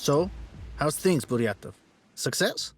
So, how's things, Buryatov? Success?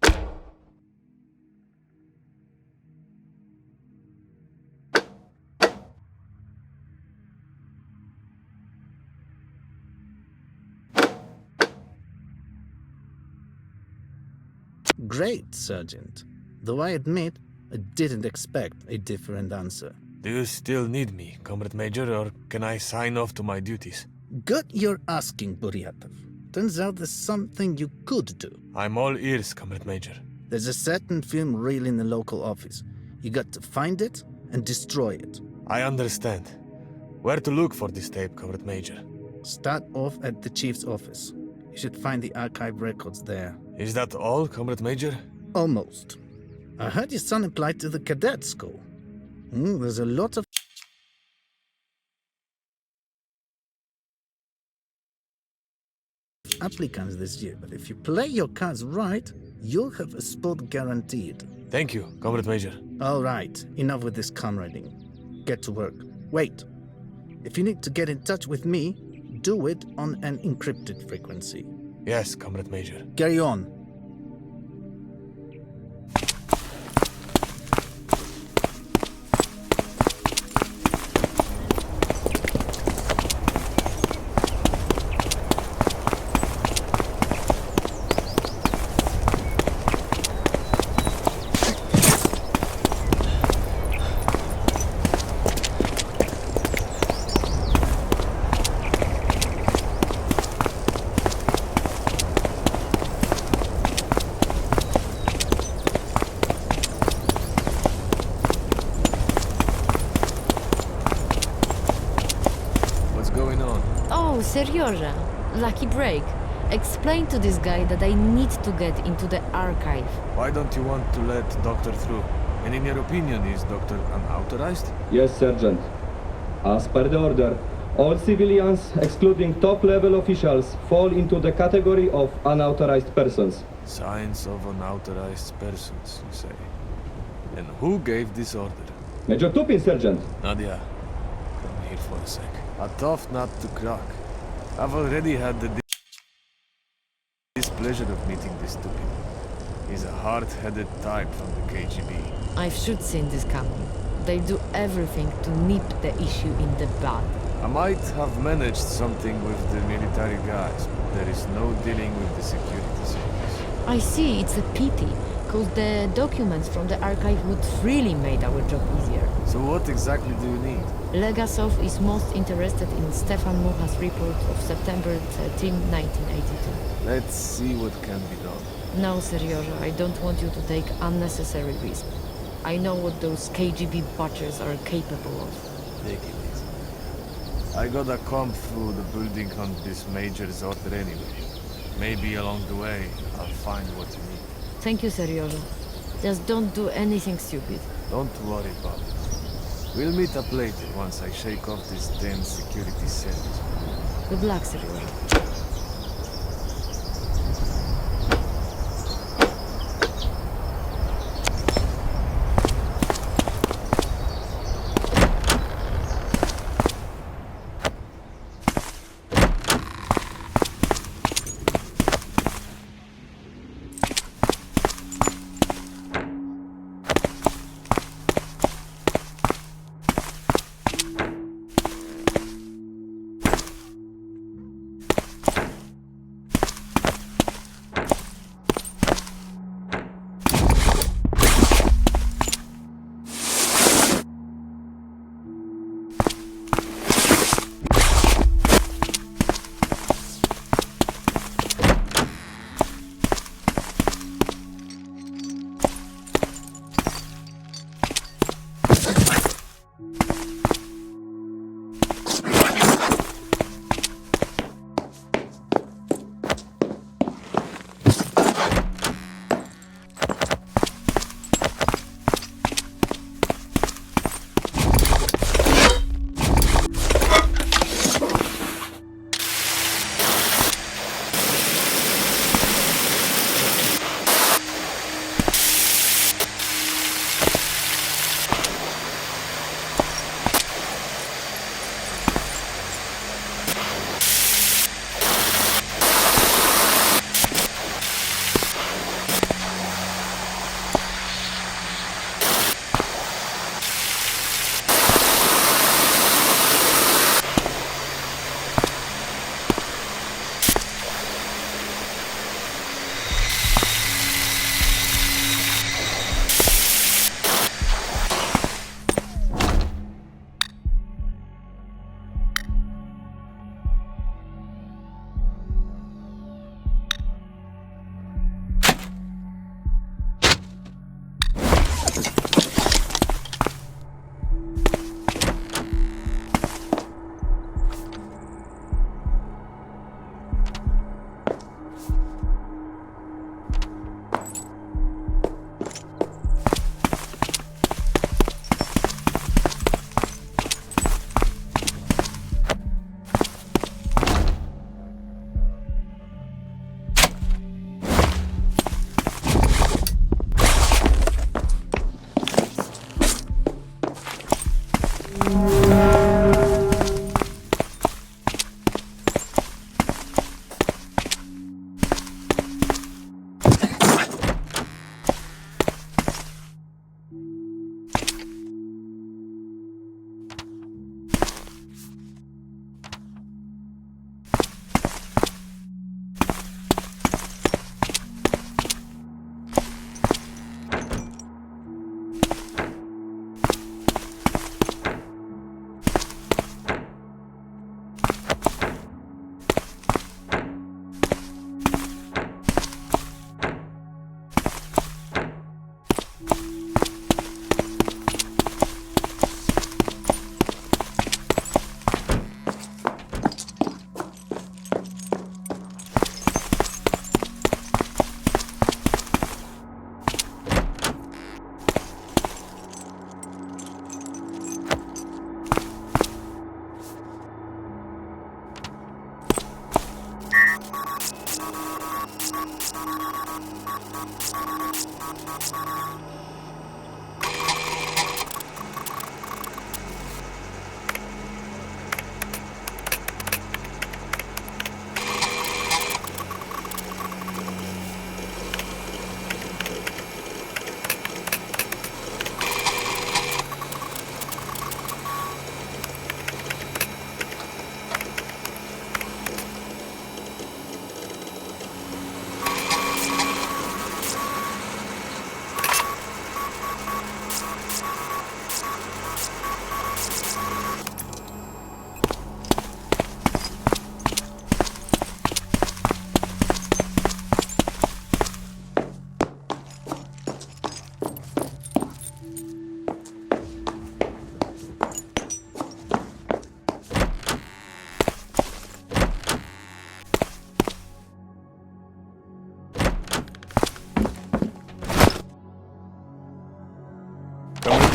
Great, Sergeant. Though I admit, I didn't expect a different answer. Do you still need me, Comrade Major, or can I sign off to my duties? Good you're asking, Buryatov. Turns out there's something you could do. I'm all ears, Comrade Major. There's a certain film reel in the local office. You got to find it and destroy it. I understand. Where to look for this tape, Comrade Major? Start off at the chief's office. You should find the archive records there. Is that all, Comrade Major? Almost. I heard your son applied to the cadet school. There's a lot of applicants this year, but if you play your cards right, you'll have a spot guaranteed. Thank you, Comrade Major. All right, enough with this comrading. Get to work. Wait. If you need to get in touch with me, do it on an encrypted frequency. Yes, Comrade Major. Carry on. Oh, Serioja. Lucky break. Explain to this guy that I need to get into the archive. Why don't you want to let Doctor through? And in your opinion, is Doctor unauthorized? Yes, Sergeant. As per the order, all civilians, excluding top-level officials, fall into the category of unauthorized persons. Signs of unauthorized persons, you say. And who gave this order? Major Tupin, Sergeant. Nadia, come here for a sec. A tough nut to crack. I've already had the displeasure of meeting this Tupin. He's a hard-headed type from the KGB. I should seen this coming. They do everything to nip the issue in the bud. I might have managed something with the military guys, but there is no dealing with the security service. I see, it's a pity, cause the documents from the archive would really made our job easier. So what exactly do you need? Legasov is most interested in Stefan Mucha's report of September 13, 1982. Let's see what can be done. No, Serioja, I don't want you to take unnecessary risk. I know what those KGB butchers are capable of. Take it easy. I gotta comb through the building on this Major's order anyway. Maybe along the way, I'll find what you need. Thank you, Serioja. Just don't do anything stupid. Don't worry about it. We'll meet up later once I shake off this damn security service. Good luck, Serioja.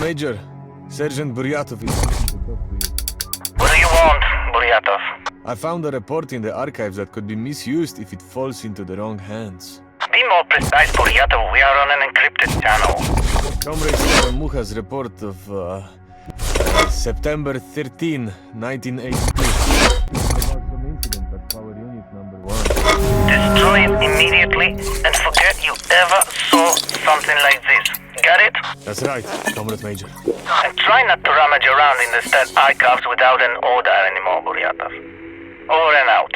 Major, Sergeant Buryatov is asking to talk to you. What do you want, Buryatov? I found a report in the archives that could be misused if it falls into the wrong hands. Be more precise, Buryatov. We are on an encrypted channel. Comrade Mucha's report of September 13, 1982. About some incident at power unit number 1. Destroy it immediately and forget you ever saw something like this. Got it? That's right, Comrade Major. And try not to rummage around in the stat archives without an order anymore, Buryatov. Over and out.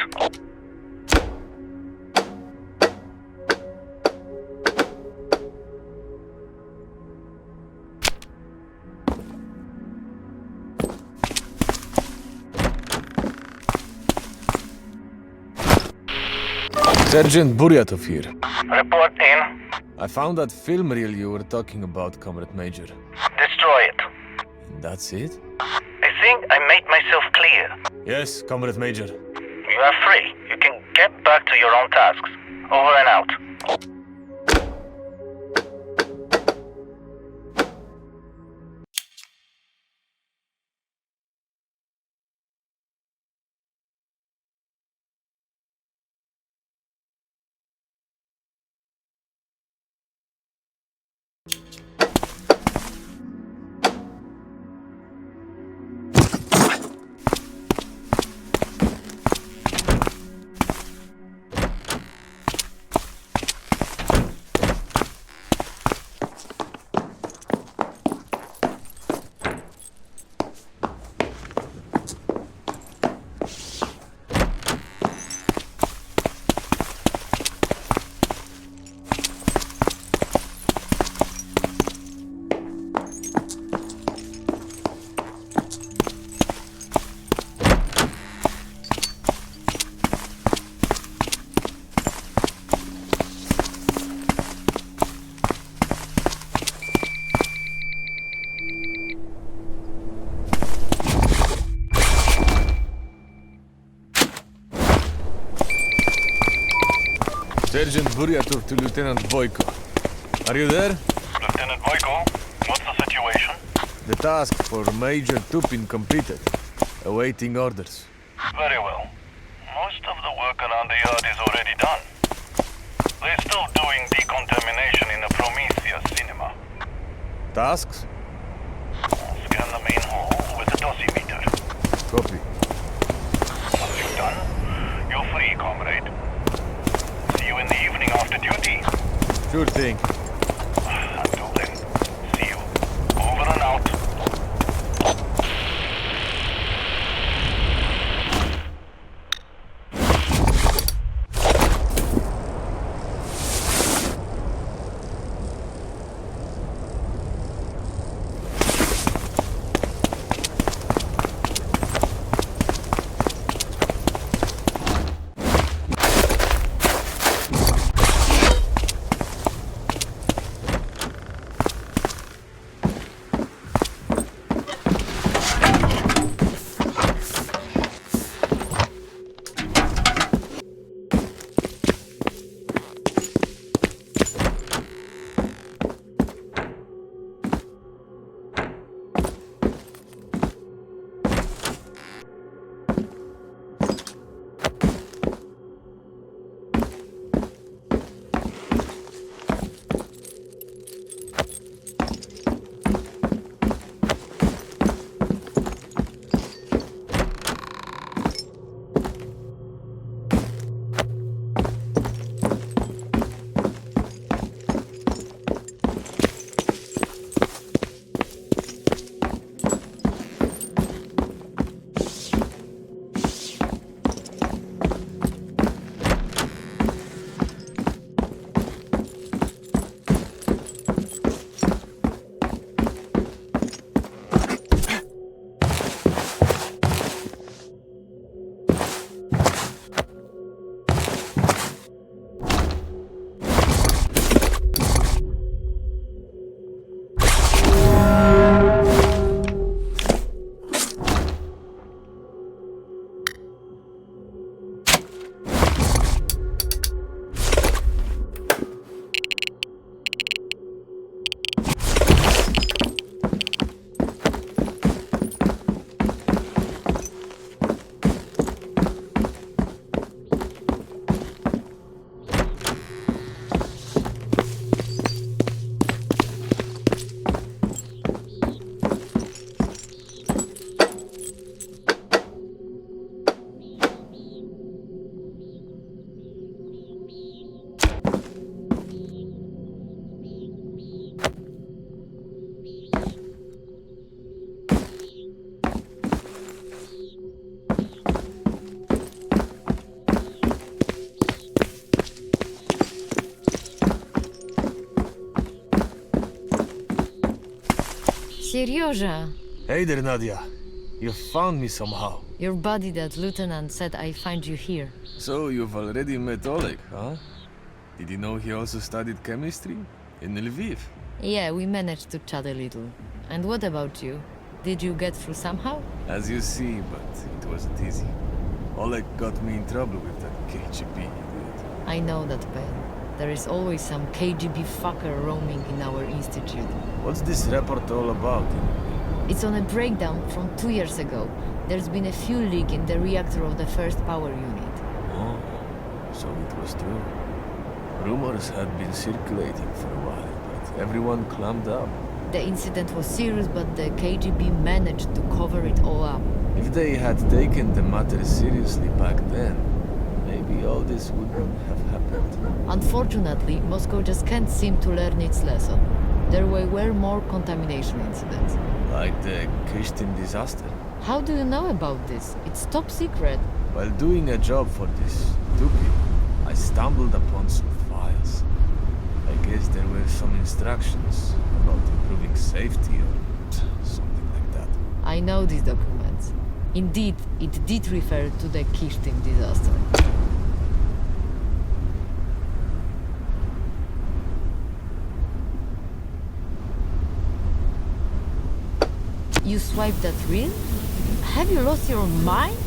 Sergeant Buryatov here. Report in. I found that film reel you were talking about, Comrade Major. Destroy it. And that's it? I think I made myself clear. Yes, Comrade Major. You are free. You can get back to your own tasks. Over and out. Sergeant Buryatov to Lieutenant Boyko. Are you there? Lieutenant Boyko, what's the situation? The task for Major Tupin completed. Awaiting orders. Very well. Most of the work around the yard is already done. They're still doing decontamination in the Prometheus cinema. Tasks? Scan the main hall with the dosimeter. Copy. Once you've done, you're free, comrade. See you in the evening after duty. Sure thing. Until then, see you. Over and out. Seryoja, Hey there, Nadia. You found me somehow. your buddy that lieutenant said I find you here. So you've already met Oleg, huh? Did you know he also studied chemistry? In Lviv? Yeah, we managed to chat a little. And what about you? Did you get through somehow? As you see, but it wasn't easy. Oleg got me in trouble with that KGB idiot. I know that pain. There is always some KGB fucker roaming in our institute. What's this report all about? It's on a breakdown from 2 years ago. There's been a fuel leak in the reactor of the first power unit. Oh, so it was true. Rumors had been circulating for a while, but everyone clammed up. The incident was serious, but the KGB managed to cover it all up. If they had taken the matter seriously back then, maybe all this wouldn't have happened. Unfortunately, Moscow just can't seem to learn its lesson. There were more contamination incidents. Like the Kristin disaster. How do you know about this? It's top secret. While doing a job for this Tupin, I stumbled upon some files. I guess there were some instructions about improving safety or something like that. I know these documents. Indeed, it did refer to the Kristin disaster. You swiped that reel? Have you lost your mind?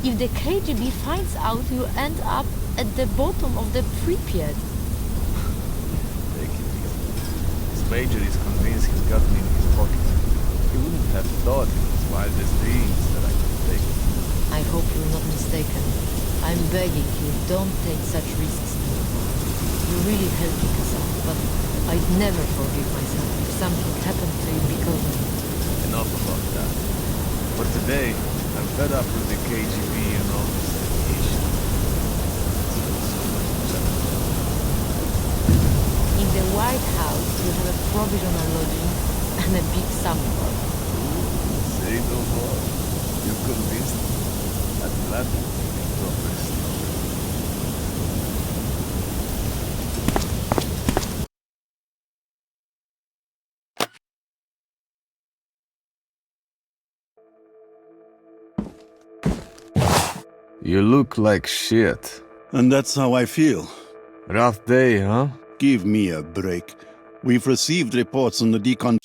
If the KGB finds out, you end up at the bottom of the Pripyat. Take it easy. This major is convinced he's got me in his pocket. He wouldn't have thought in his wildest dreams that I could take it. I hope you're not mistaken. I'm begging you, don't take such risks. You really helped me, Kassan, but I'd never forgive myself if something happened to you because of it. Enough about that. For today, I'm fed up with the KGB and all this dedication. In the White House, you have a provisional lodging and a big summer. Say no more. You convinced me. I'm glad to make a proper start. You look like shit. And that's how I feel. Rough day, huh? Give me a break. We've received reports on the decon...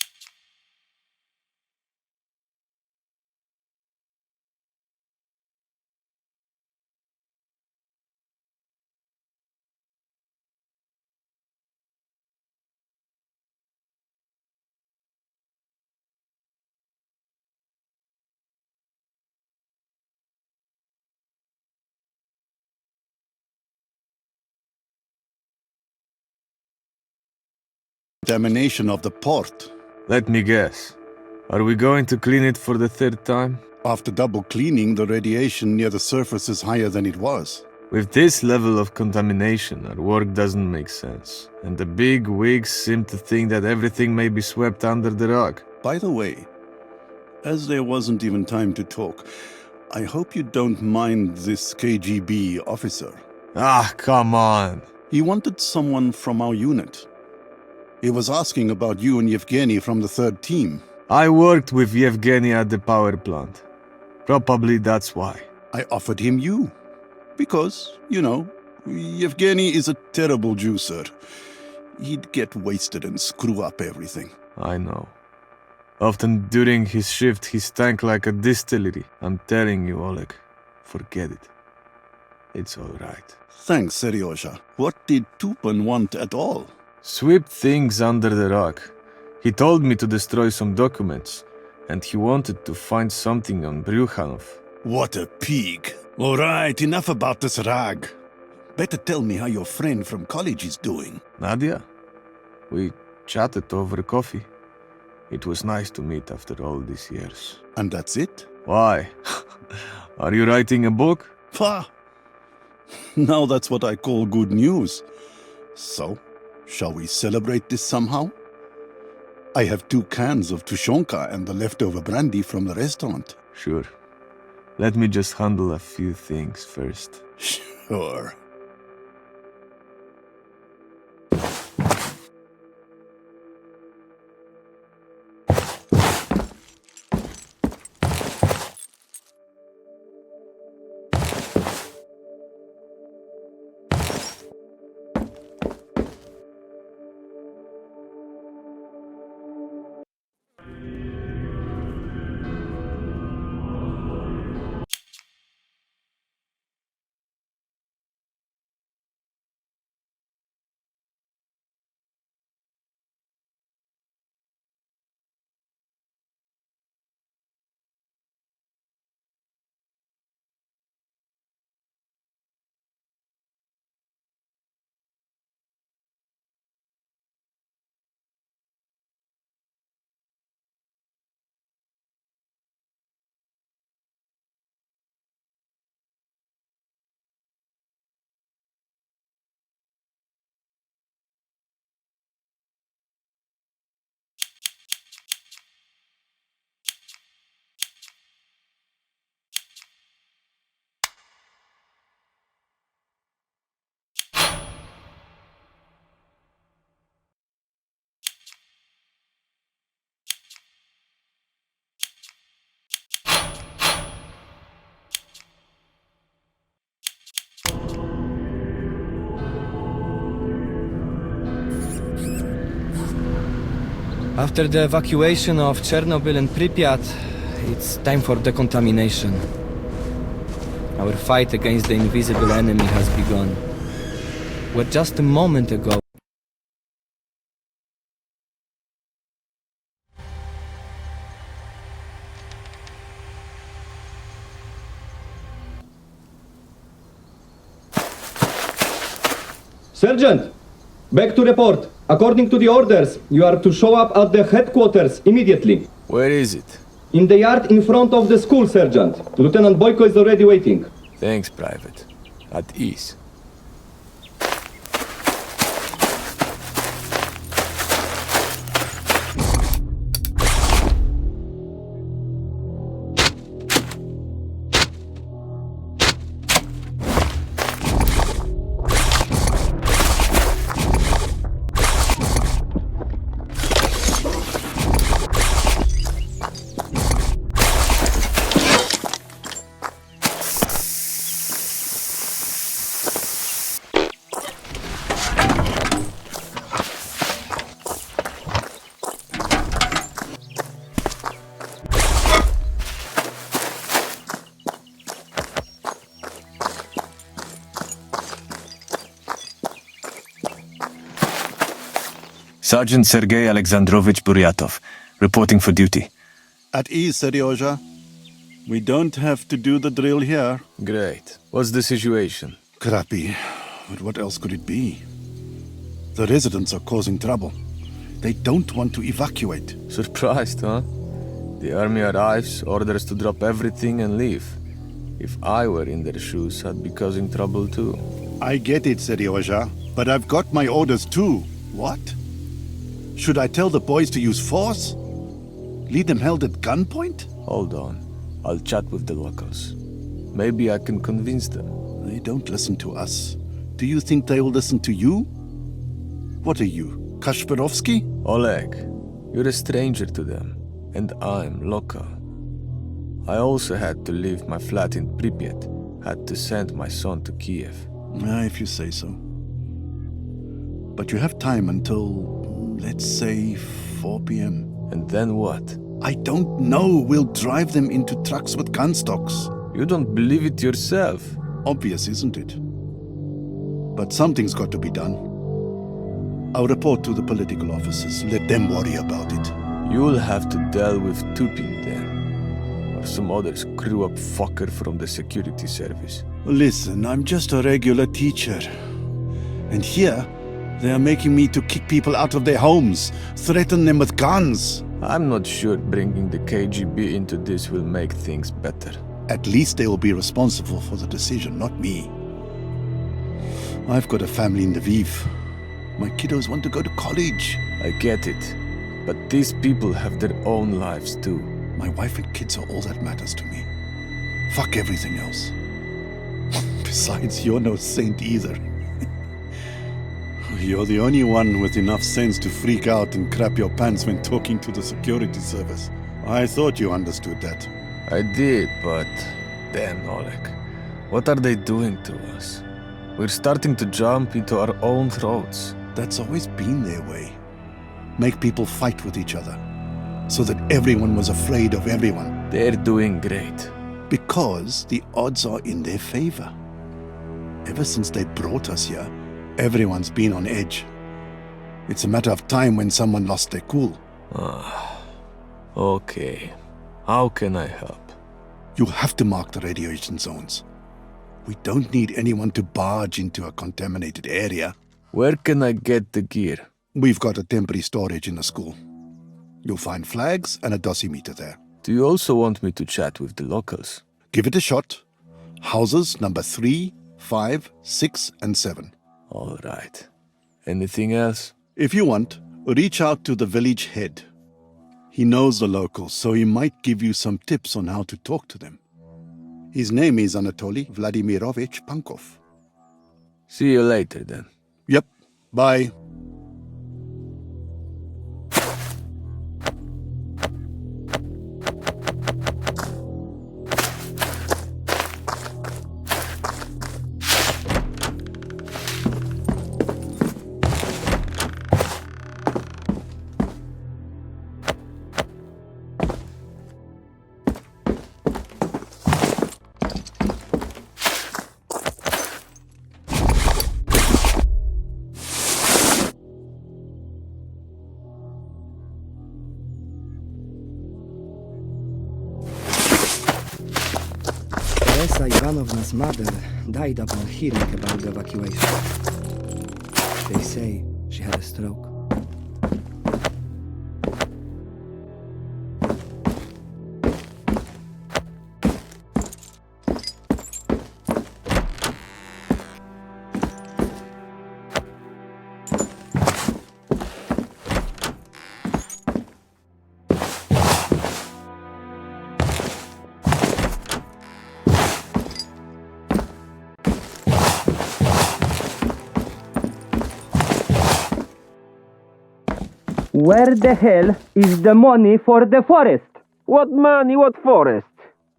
contamination of the port. Let me guess. Are we going to clean it for the third time? After double cleaning, the radiation near the surface is higher than it was. With this level of contamination, our work doesn't make sense. And the big wigs seem to think that everything may be swept under the rug. By the way, as there wasn't even time to talk, I hope you don't mind this KGB officer. Ah, come on. He wanted someone from our unit. He was asking about you and Yevgeny from the third team. I worked with Yevgeny at the power plant. Probably that's why. I offered him you. Because, you know, Yevgeny is a terrible juicer. He'd get wasted and screw up everything. I know. Often during his shift, he stank like a distillery. I'm telling you, Oleg, forget it. It's all right. Thanks, Seryozha. What did Tupan want at all? Sweep things under the rug. He told me to destroy some documents, and he wanted to find something on Bryukhanov. What a pig. All right, enough about this rag. Better tell me how your friend from college is doing. Nadia? We chatted over coffee. It was nice to meet after all these years. And that's it? Why? Are you writing a book? Pah! Now that's what I call good news. So, shall we celebrate this somehow? I have 2 cans of tushonka and the leftover brandy from the restaurant. Sure. Let me just handle a few things first. Sure. After the evacuation of Chernobyl and Pripyat, it's time for decontamination. Our fight against the invisible enemy has begun. Where just a moment ago... Sergeant! Back to report. According to the orders, you are to show up at the headquarters immediately. Where is it? In the yard in front of the school, Sergeant. Lieutenant Boyko is already waiting. Thanks, Private. At ease. Sergeant Sergei Alexandrovich Buryatov, reporting for duty. At ease, Seryozha. We don't have to do the drill here. Great. What's the situation? Crappy. But what else could it be? The residents are causing trouble. They don't want to evacuate. Surprised, huh? The army arrives, orders to drop everything and leave. If I were in their shoes, I'd be causing trouble too. I get it, Seryozha, but I've got my orders too. What? Should I tell the boys to use force? Lead them held at gunpoint? Hold on. I'll chat with the locals. Maybe I can convince them. They don't listen to us. Do you think they will listen to you? What are you, Kasparovsky? Oleg, you're a stranger to them, and I'm local. I also had to leave my flat in Pripyat, had to send my son to Kiev. If you say so. But you have time until, let's say, 4 p.m. And then what? I don't know. We'll drive them into trucks with gun stocks. You don't believe it yourself. Obvious, isn't it? But something's got to be done. I'll report to the political officers. Let them worry about it. You'll have to deal with Tupin then. Or some other screw-up fucker from the security service. Listen, I'm just a regular teacher. And here, they are making me to kick people out of their homes, threaten them with guns. I'm not sure bringing the KGB into this will make things better. At least they will be responsible for the decision, not me. I've got a family in Lviv. My kiddos want to go to college. I get it. But these people have their own lives too. My wife and kids are all that matters to me. Fuck everything else. Besides, you're no saint either. You're the only one with enough sense to freak out and crap your pants when talking to the security service. I thought you understood that. I did, but... Damn, Oleg. What are they doing to us? We're starting to jump into our own throats. That's always been their way. Make people fight with each other. So that everyone was afraid of everyone. They're doing great. Because the odds are in their favor. Ever since they brought us here, everyone's been on edge. It's a matter of time when someone lost their cool. Okay. How can I help? You have to mark the radiation zones. We don't need anyone to barge into a contaminated area. Where can I get the gear? We've got a temporary storage in the school. You'll find flags and a dosimeter there. Do you also want me to chat with the locals? Give it a shot. Houses number 3, 5, 6, and 7. All right. Anything else? If you want, reach out to the village head. He knows the locals, so he might give you some tips on how to talk to them. His name is Anatoly Vladimirovich Pankov. See you later, then. Yep. Bye. Teresa Ivanovna's mother died upon hearing about the evacuation. They say she had a stroke. Where the hell is the money for the forest? What money, what forest?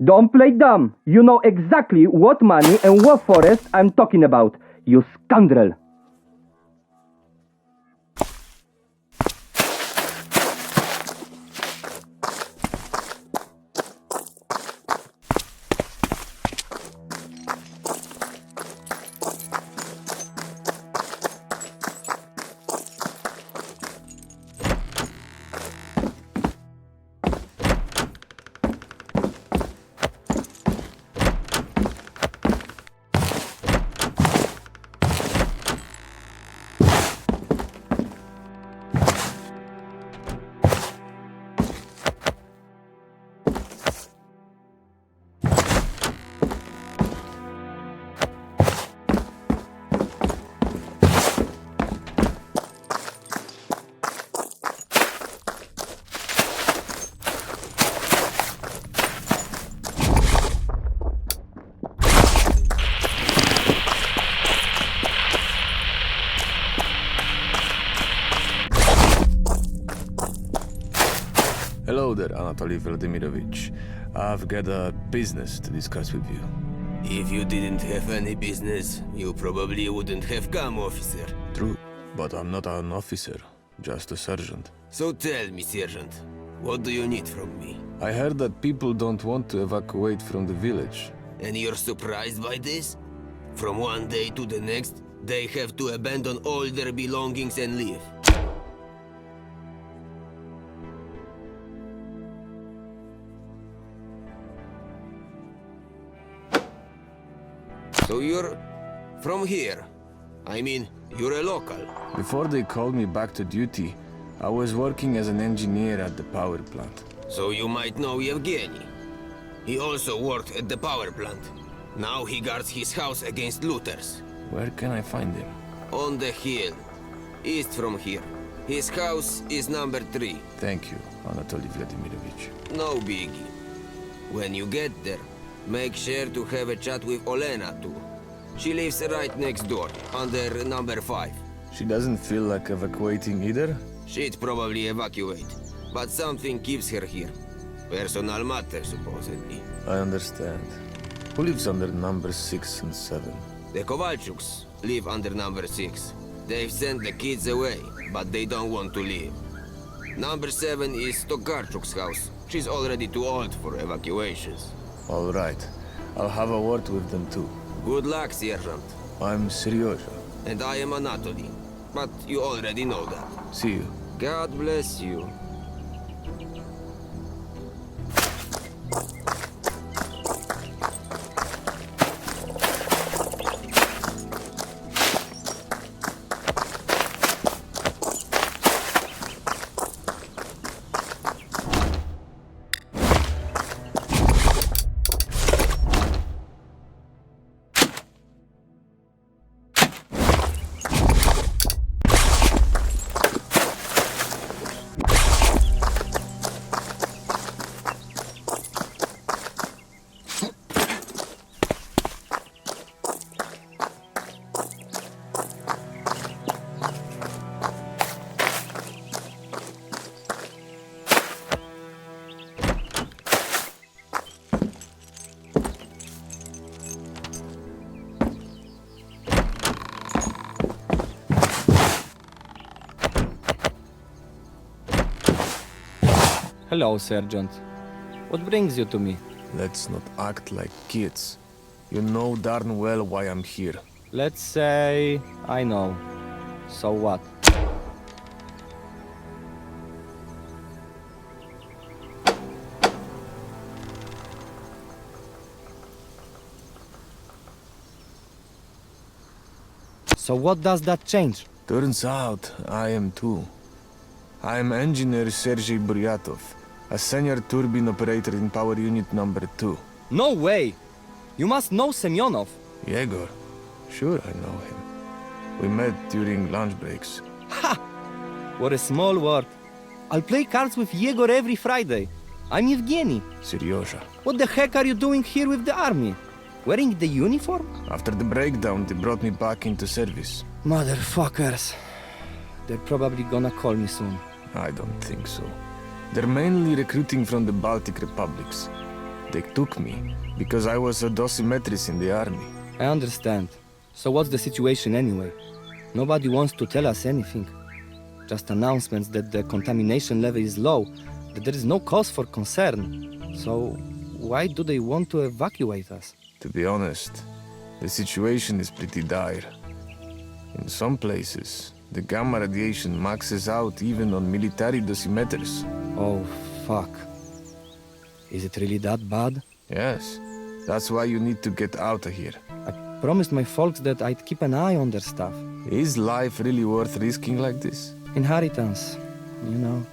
Don't play dumb. You know exactly what money and what forest I'm talking about, you scoundrel. Hello there, Anatoly Vladimirovich. I've got a business to discuss with you. If you didn't have any business, you probably wouldn't have come, officer. True, but I'm not an officer, just a sergeant. So tell me, Sergeant, what do you need from me? I heard that people don't want to evacuate from the village. And you're surprised by this? From one day to the next, they have to abandon all their belongings and leave. So you're from here? I mean, you're a local. Before they called me back to duty, I was working as an engineer at the power plant. So you might know Yevgeny. He also worked at the power plant. Now he guards his house against looters. Where can I find him? On the hill, east from here. His house is number 3. Thank you, Anatoly Vladimirovich. No biggie. When you get there, make sure to have a chat with Olena too. She lives right next door, under number 5. She doesn't feel like evacuating either? She'd probably evacuate, but something keeps her here. Personal matter, supposedly. I understand. Who lives under number 6 and 7? The Kovalchuks live under number 6. They've sent the kids away, but they don't want to leave. Number 7 is Tokarchuk's house. She's already too old for evacuations. All right. I'll have a word with them too. Good luck, Sergeant. I'm Seryoja. And I am Anatoly. But you already know that. See you. God bless you. Hello, Sergeant. What brings you to me? Let's not act like kids. You know darn well why I'm here. Let's say I know. So what? So what does that change? Turns out I am too. I am Engineer Sergei Buryatov, a senior turbine operator in Power Unit number 2. No way! You must know Semyonov. Yegor? Sure I know him. We met during lunch breaks. Ha! What a small world. I'll play cards with Yegor every Friday. I'm Evgeny. Seryoja. What the heck are you doing here with the army? Wearing the uniform? After the breakdown, they brought me back into service. Motherfuckers. They're probably gonna call me soon. I don't think so. They're mainly recruiting from the Baltic republics. They took me because I was a dosimetrist in the army. I understand. So what's the situation anyway? Nobody wants to tell us anything. Just announcements that the contamination level is low, that there is no cause for concern. So why do they want to evacuate us? To be honest, the situation is pretty dire. In some places, the gamma radiation maxes out even on military dosimeters. Oh, fuck. Is it really that bad? Yes, that's why you need to get out of here. I promised my folks that I'd keep an eye on their stuff. Is life really worth risking like this? Inheritance, you know.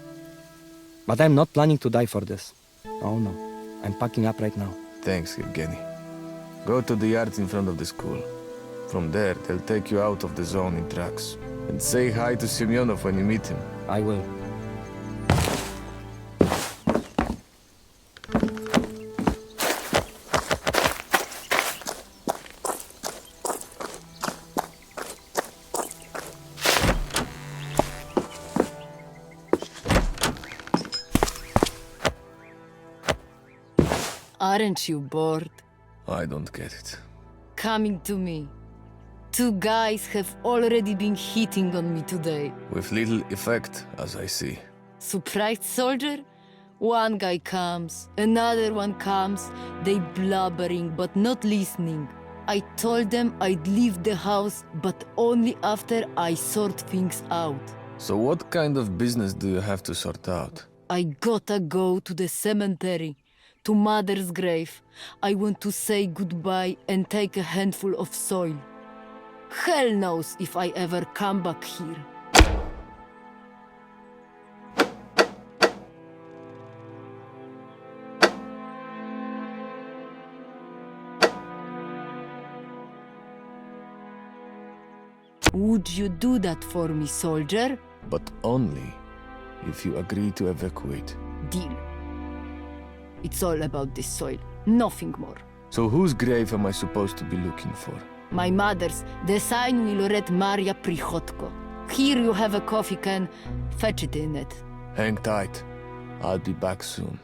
But I'm not planning to die for this. Oh no, I'm packing up right now. Thanks, Evgeny. Go to the yard in front of the school. From there, they'll take you out of the zone in trucks. And say hi to Semyonov when you meet him. I will. Aren't you bored? I don't get it. Coming to me. Two guys have already been hitting on me today. With little effect, as I see. Surprised soldier? One guy comes, another one comes, they blubbering but not listening. I told them I'd leave the house, but only after I sort things out. So what kind of business do you have to sort out? I gotta go to the cemetery, to Mother's grave. I want to say goodbye and take a handful of soil. Hell knows if I ever come back here. Would you do that for me, soldier? But only if you agree to evacuate. Deal. It's all about this soil, nothing more. So whose grave am I supposed to be looking for? My mother's, the sign will read Maria Prichotko. Here you have a coffee can, fetch it in it. Hang tight. I'll be back soon.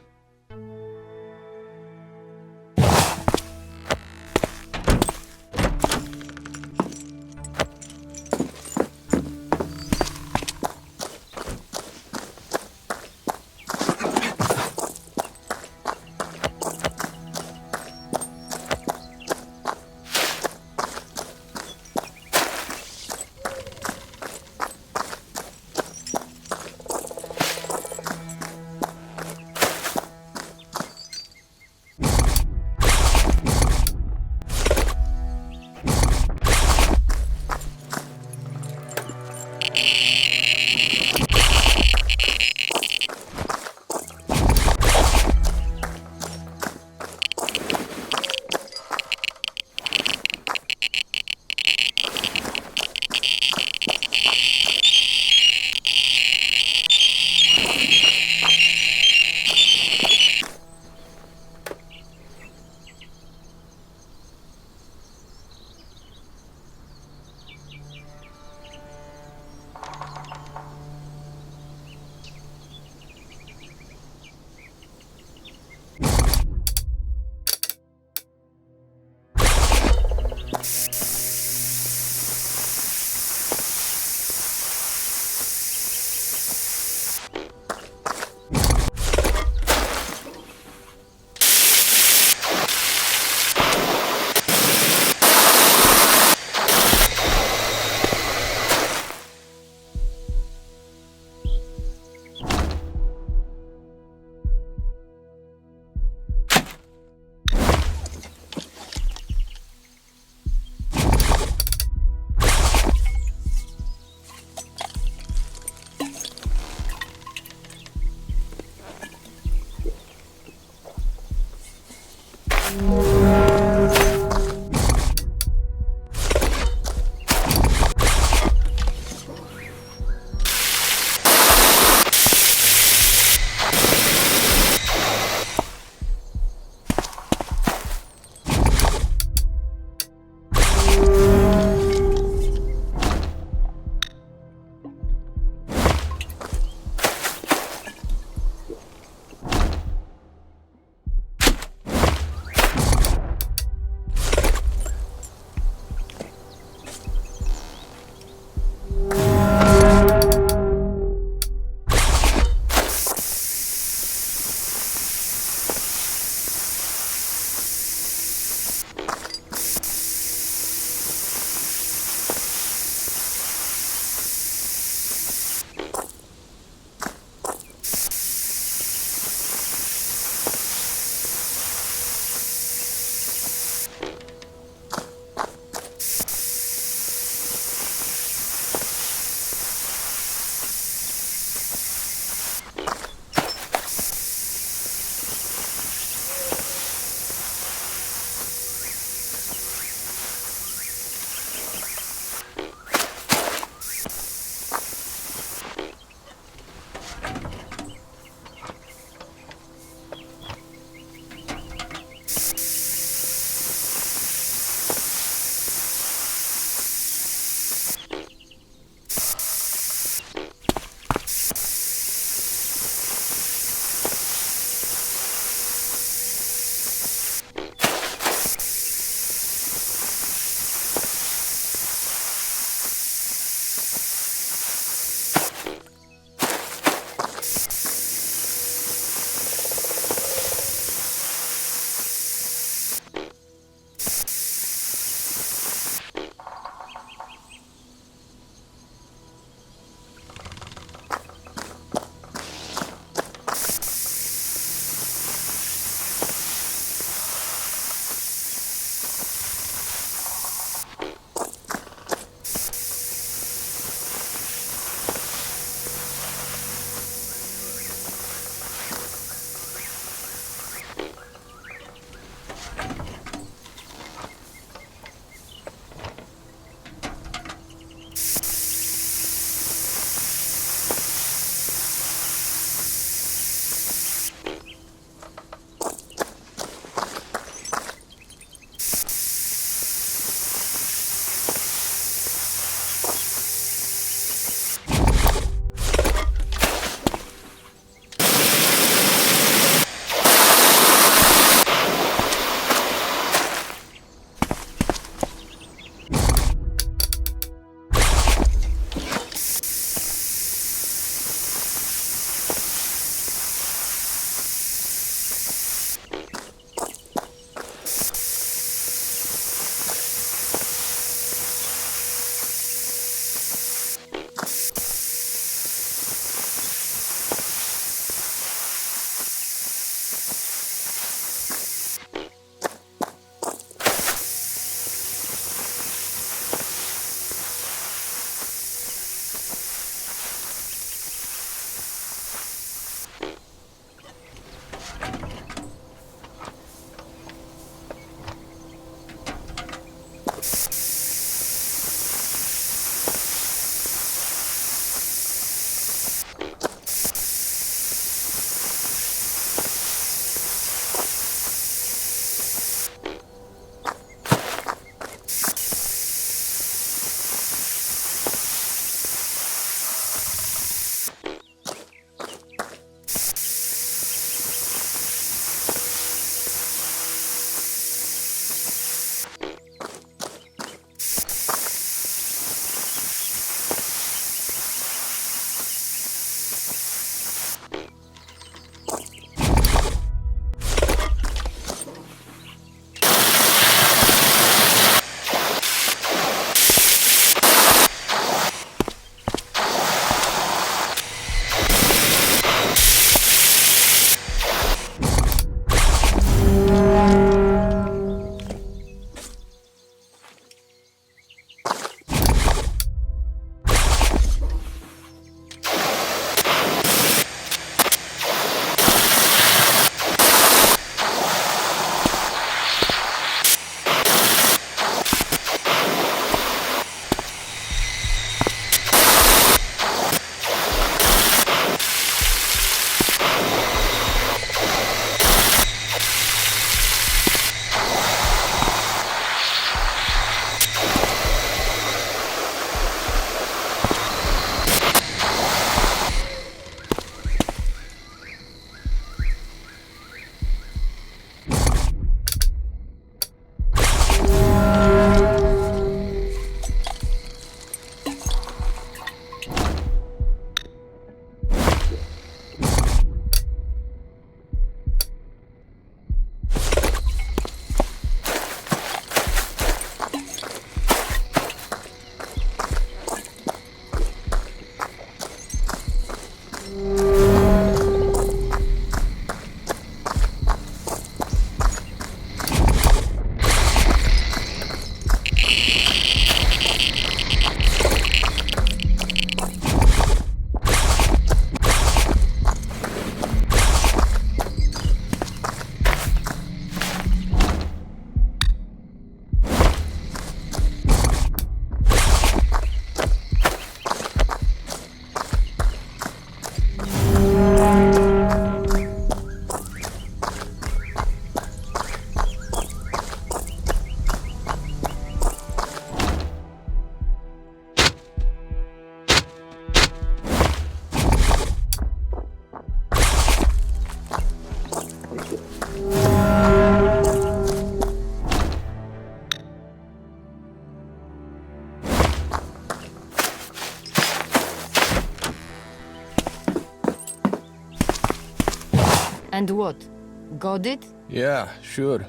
And what? Got it? Yeah, sure.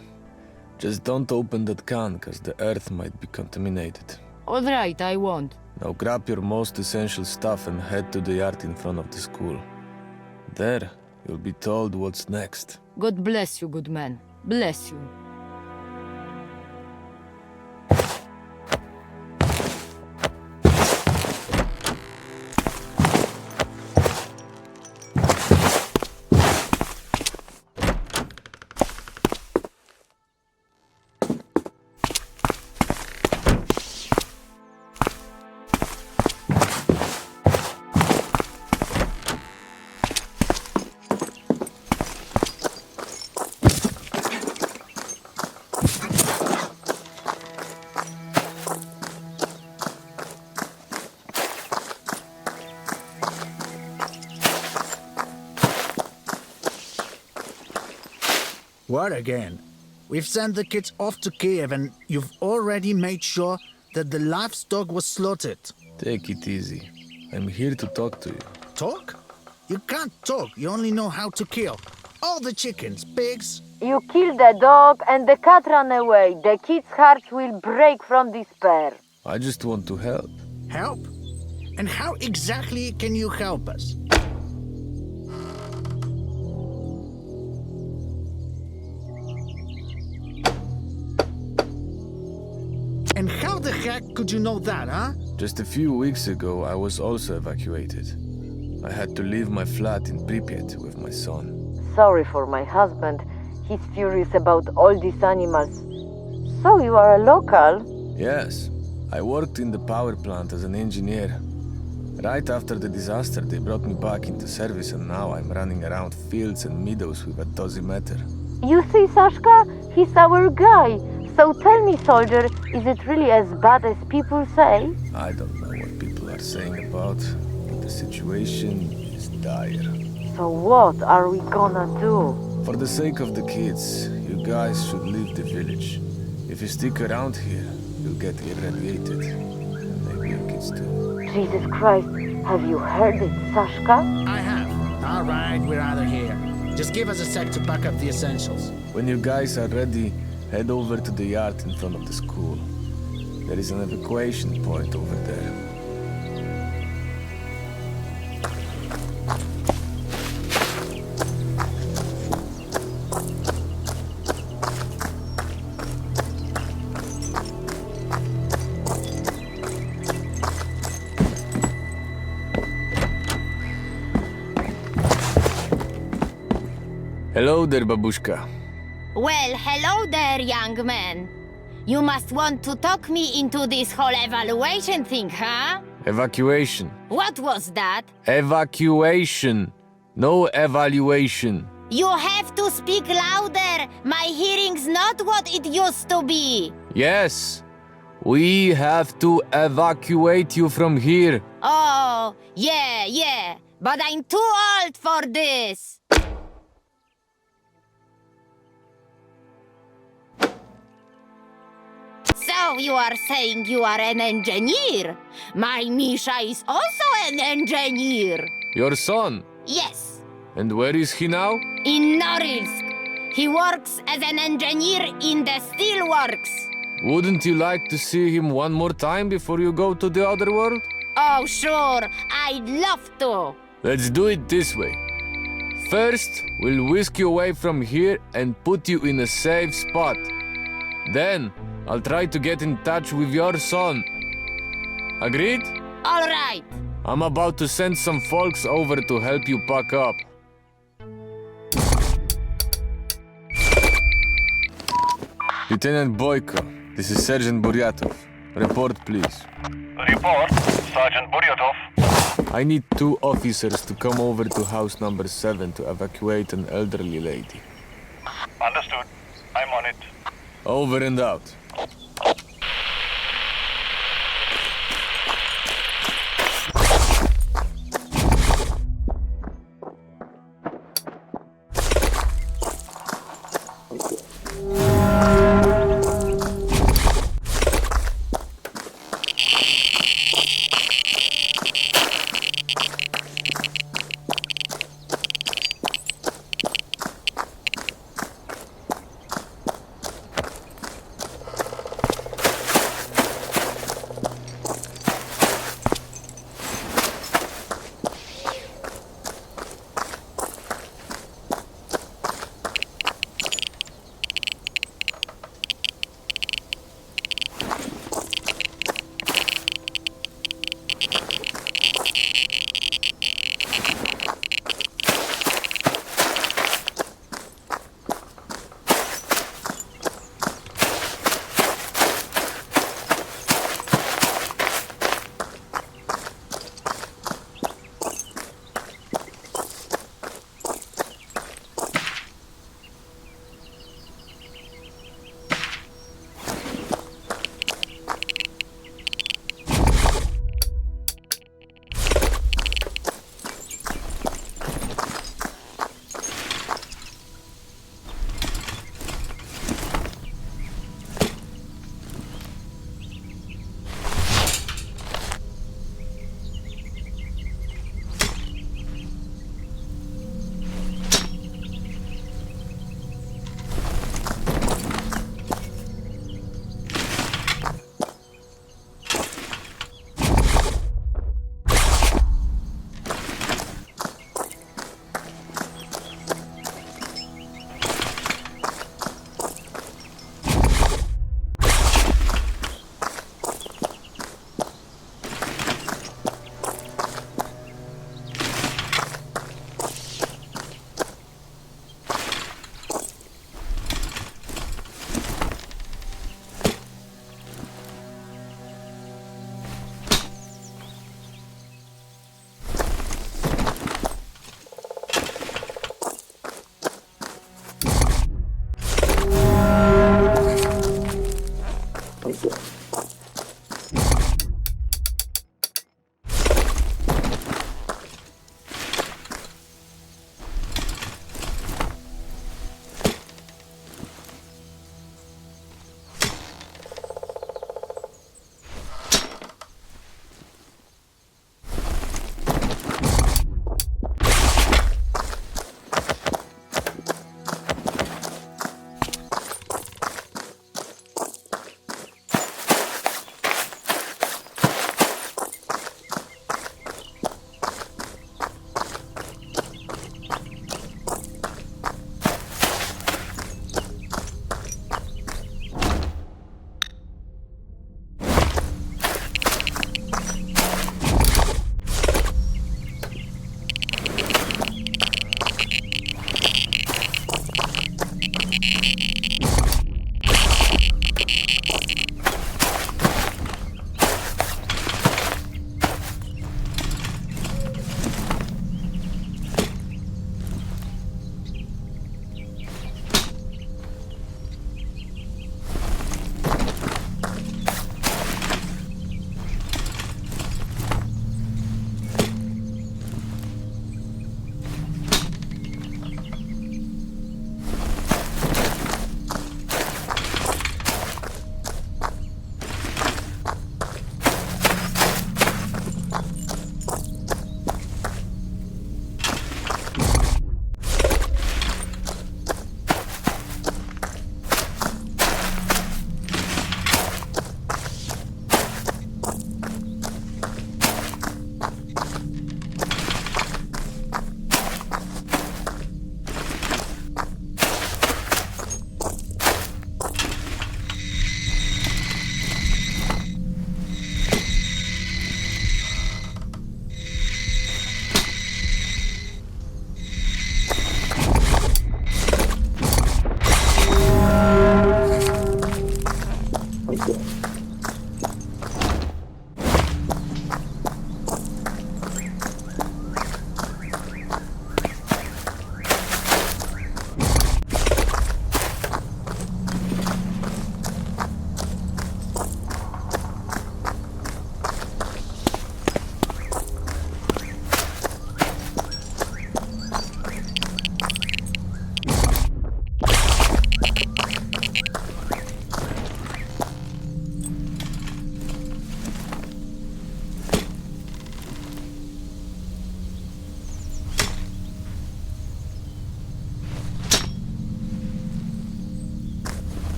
Just don't open that can, cause the earth might be contaminated. Alright, I won't. Now grab your most essential stuff and head to the yard in front of the school. There, you'll be told what's next. God bless you, good man. Bless you. What again? We've sent the kids off to Kiev and you've already made sure that the livestock was slaughtered. Take it easy. I'm here to talk to you. Talk? You can't talk, you only know how to kill. All the chickens, pigs. You killed the dog and the cat ran away. The kids' hearts will break from despair. I just want to help. Help? And how exactly can you help us? And how the heck could you know that, huh? Just a few weeks ago, I was also evacuated. I had to leave my flat in Pripyat with my son. Sorry for my husband. He's furious about all these animals. So you are a local? Yes. I worked in the power plant as an engineer. Right after the disaster, they brought me back into service and now I'm running around fields and meadows with a dosimeter. You see, Sashka? He's our guy. So tell me, soldier, is it really as bad as people say? I don't know what people are saying about, but the situation is dire. So what are we gonna do? For the sake of the kids, you guys should leave the village. If you stick around here, you'll get irradiated. And maybe your kids too. Jesus Christ, have you heard it, Sashka? I have. All right, we're out of here. Just give us a sec to pack up the essentials. When you guys are ready, head over to the yard in front of the school. There is an evacuation point over there. Hello there, babushka. Well, hello there, young man. You must want to talk me into this whole evaluation thing, huh? Evacuation. What was that? Evacuation. No evaluation. You have to speak louder. My hearing's not what it used to be. Yes. We have to evacuate you from here. Oh, yeah. But I'm too old for this. So you are saying you are an engineer? My Misha is also an engineer. Your son? Yes. And where is he now? In Norilsk. He works as an engineer in the steelworks. Wouldn't you like to see him one more time before you go to the other world? Oh, sure. I'd love to. Let's do it this way. First, we'll whisk you away from here and put you in a safe spot. Then, I'll try to get in touch with your son. Agreed? All right. I'm about to send some folks over to help you pack up. Lieutenant Boyko, this is Sergeant Buryatov. Report, please. Report, Sergeant Buryatov. I need 2 officers to come over to house number 7 to evacuate an elderly lady. Understood. I'm on it. Over and out.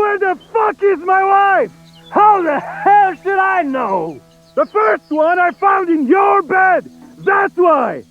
Where the fuck is my wife? How the hell should I know? The first one I found in your bed! That's why!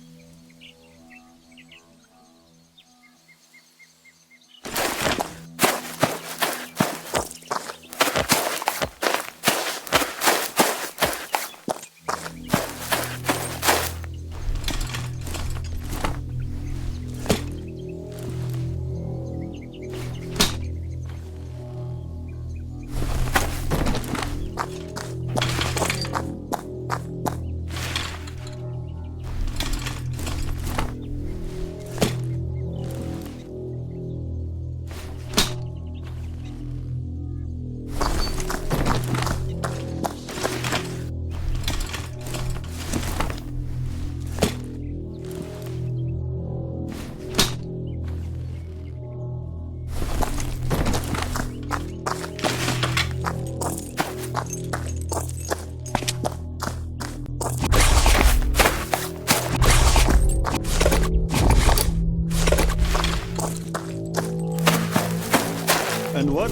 And what?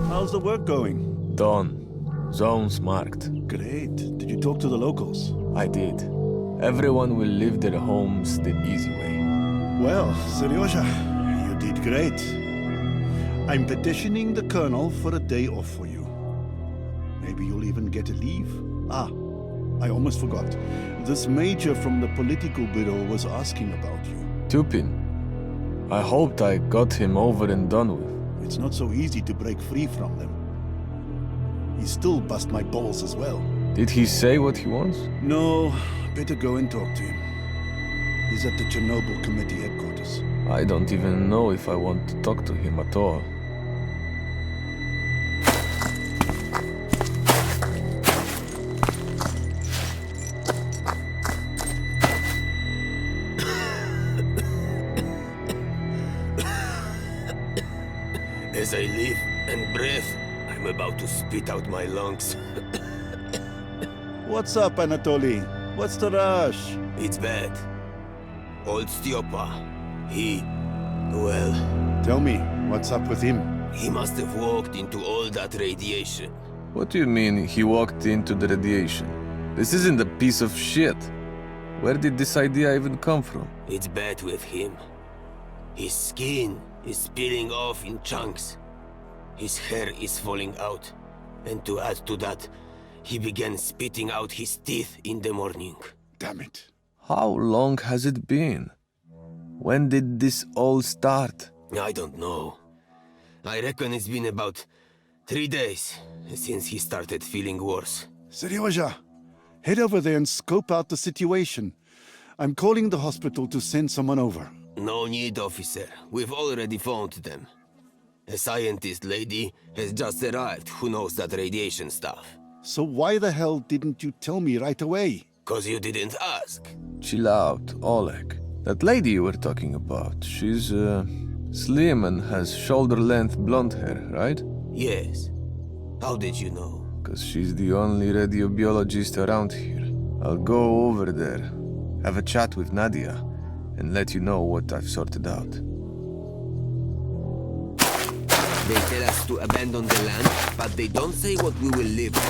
How's the work going? Done. Zones marked. Great. Did you talk to the locals? I did. Everyone will leave their homes the easy way. Well, Seryoja, you did great. I'm petitioning the Colonel for a day off for you. Maybe you'll even get a leave. Ah, I almost forgot. This major from the political bureau was asking about you. Tupin. I hoped I got him over and done with. It's not so easy to break free from them. He still bust my balls as well. Did he say what he wants? No, better go and talk to him. He's at the Chornobyl committee headquarters. I don't even know if I want to talk to him at all. As I live and breathe, I'm about to spit out my lungs. What's up, Anatoly? What's the rush? It's bad. Old Styopa, well... Tell me, what's up with him? He must have walked into all that radiation. What do you mean he walked into the radiation? This isn't a piece of shit. Where did this idea even come from? It's bad with him. His skin is peeling off in chunks. His hair is falling out. And to add to that, he began spitting out his teeth in the morning. Damn it. How long has it been? When did this all start? I don't know. I reckon it's been about 3 days since he started feeling worse. Seryoja, head over there and scope out the situation. I'm calling the hospital to send someone over. No need, officer. We've already found them. A scientist lady has just arrived who knows that radiation stuff. So why the hell didn't you tell me right away? 'Cause you didn't ask. Chill out, Oleg. That lady you were talking about, she's, slim and has shoulder-length blonde hair, right? Yes. How did you know? 'Cause she's the only radiobiologist around here. I'll go over there, have a chat with Nadia, and let you know what I've sorted out. They tell us to abandon the land, but they don't say what we will live on.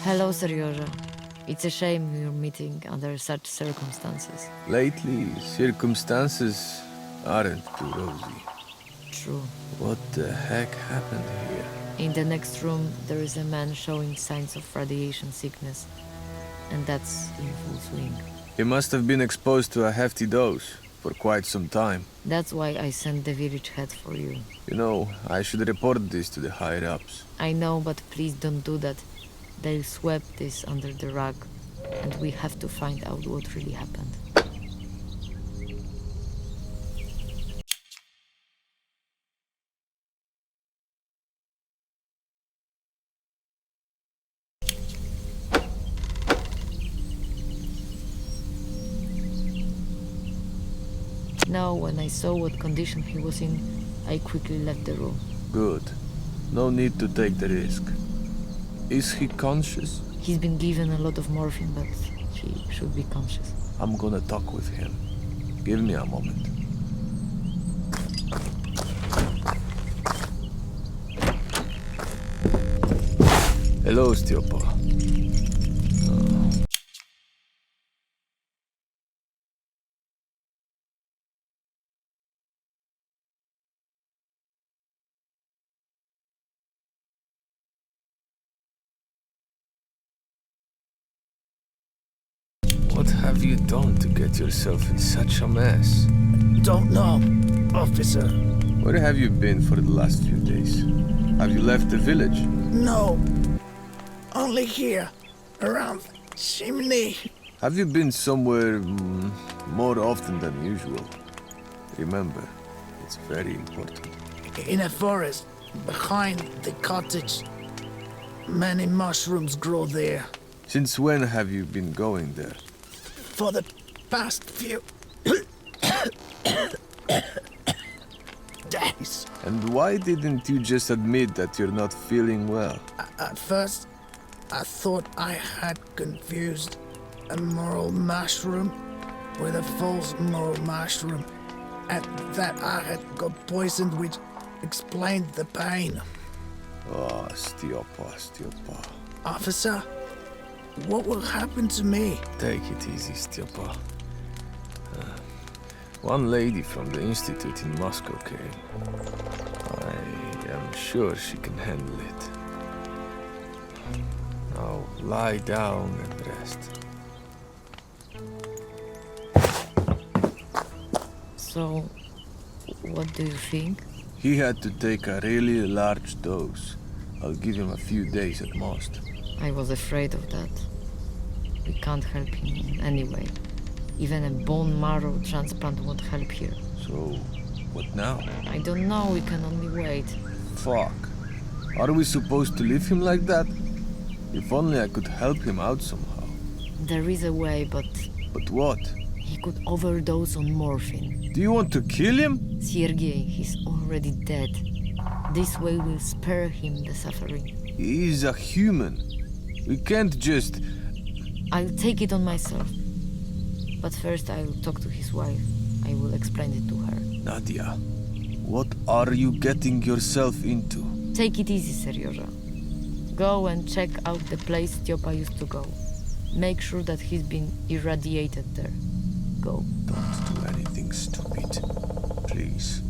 Hello, Seryoja. It's a shame we're meeting under such circumstances. Lately, circumstances aren't too rosy. True. What the heck happened here? In the next room, there is a man showing signs of radiation sickness. And that's in full swing. He must have been exposed to a hefty dose. for quite some time. That's why I sent the village head for you. You know, I should report this to the higher-ups. I know, but please don't do that. They'll sweep this under the rug, and we have to find out what really happened. Now, when I saw what condition he was in, I quickly left the room. Good. No need to take the risk. Is he conscious? He's been given a lot of morphine, but he should be conscious. I'm gonna talk with him. Give me a moment. Hello, Stiopa. What have you done to get yourself in such a mess? Don't know, officer. Where have you been for the last few days? Have you left the village? No. Only here, around the chimney. Have you been somewhere more often than usual? Remember, it's very important. In a forest, behind the cottage. Many mushrooms grow there. Since when have you been going there? For the past few days. And why didn't you just admit that you're not feeling well? At first, I thought I had confused a moral mushroom with a false moral mushroom, and that I had got poisoned, which explained the pain. Oh, Stiopa. Officer, what will happen to me? Take it easy, Stiopa. One lady from the institute in Moscow came. I am sure she can handle it. Now lie down and rest. So, what do you think? He had to take a really large dose. I'll give him a few days at most. I was afraid of that. We can't help him in any way. Even a bone marrow transplant won't help here. So, what now? I don't know, we can only wait. Fuck. Are we supposed to leave him like that? If only I could help him out somehow. There is a way, but... But what? He could overdose on morphine. Do you want to kill him? Sergei, he's already dead. This way will spare him the suffering. He is a human. We can't just... I'll take it on myself. But first I'll talk to his wife. I will explain it to her. Nadia, what are you getting yourself into? Take it easy, Seryoja. Go and check out the place Stiopa used to go. Make sure that he's been irradiated there. Go. Don't do anything stupid. Please.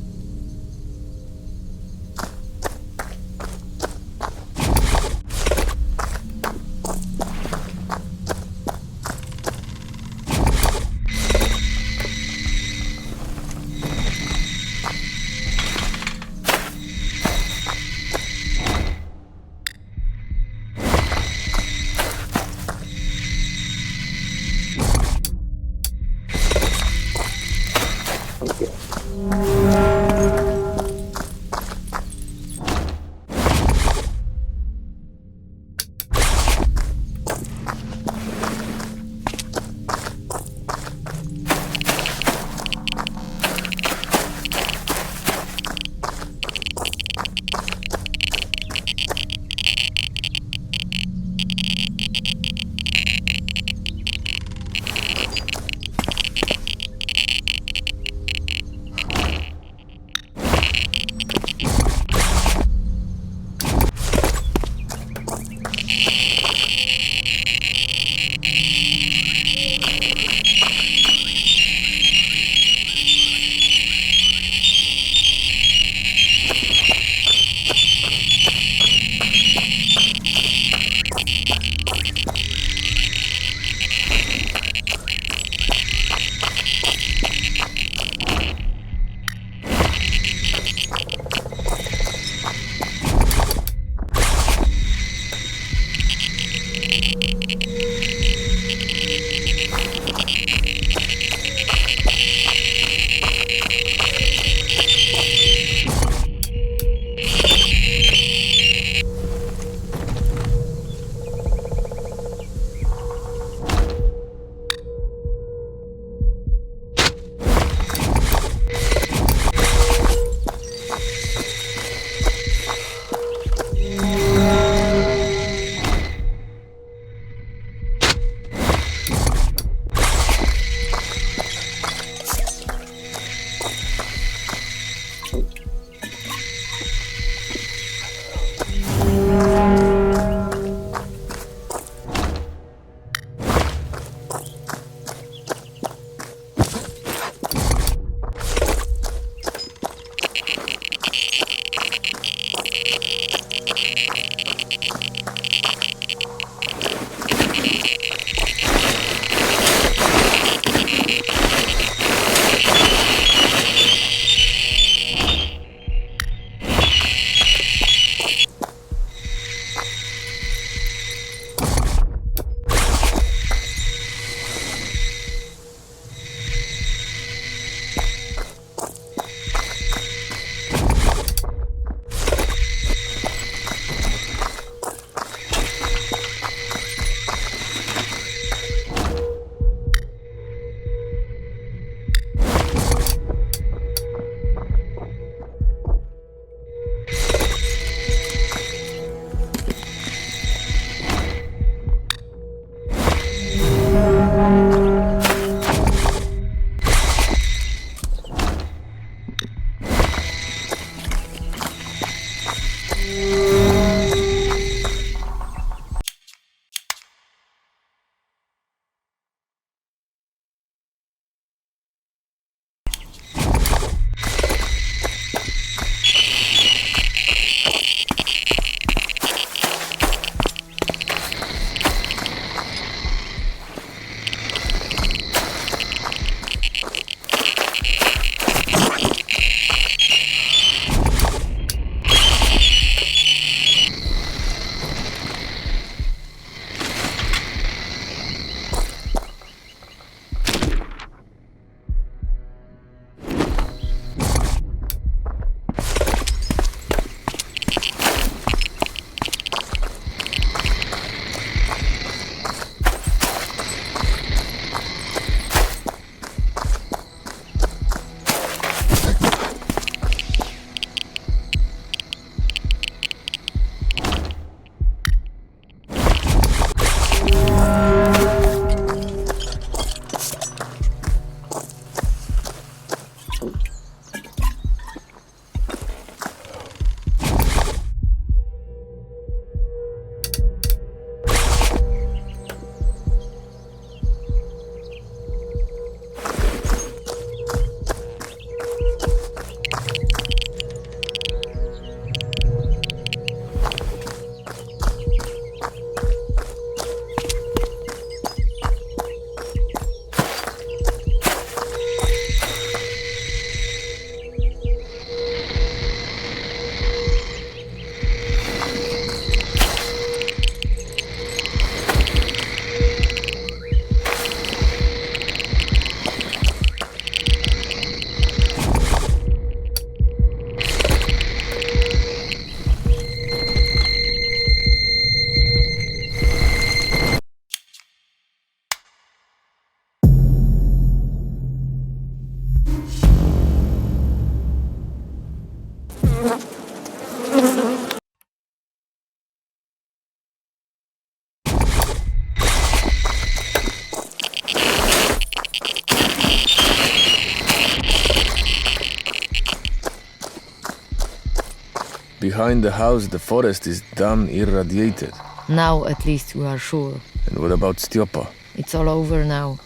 behind the house, the forest is damn irradiated. Now at least we are sure. And what about Stiopa? It's all over now.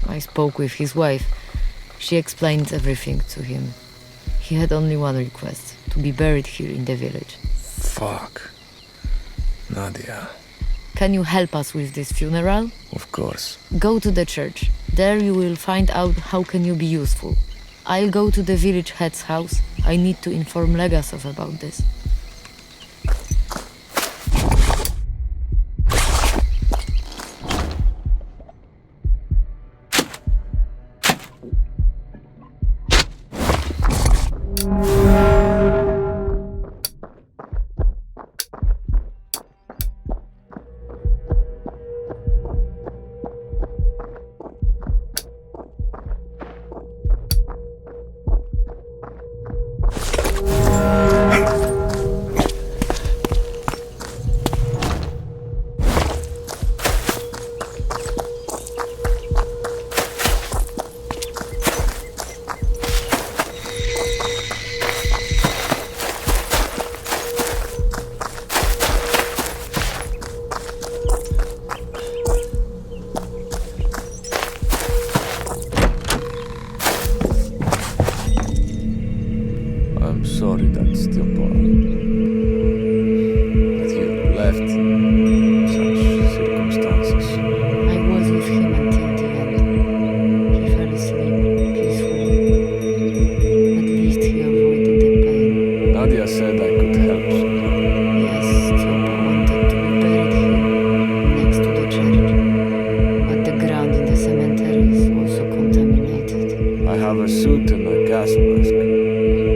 I spoke with his wife. She explained everything to him. He had only one request, to be buried here in the village. Fuck. Nadia. Can you help us with this funeral? Of course. Go to the church. There you will find out how can you be useful. I'll go to the village head's house. I need to inform Legasov about this. I'm sorry that Stiopa... that you left in such circumstances. I was with him until the end. He fell asleep peacefully. At least he avoided the pain. Nadia said I could help somehow. Yes, Stiopa wanted to be buried here, next to the church. But the ground in the cemetery is also contaminated. I have a suit and a gas mask.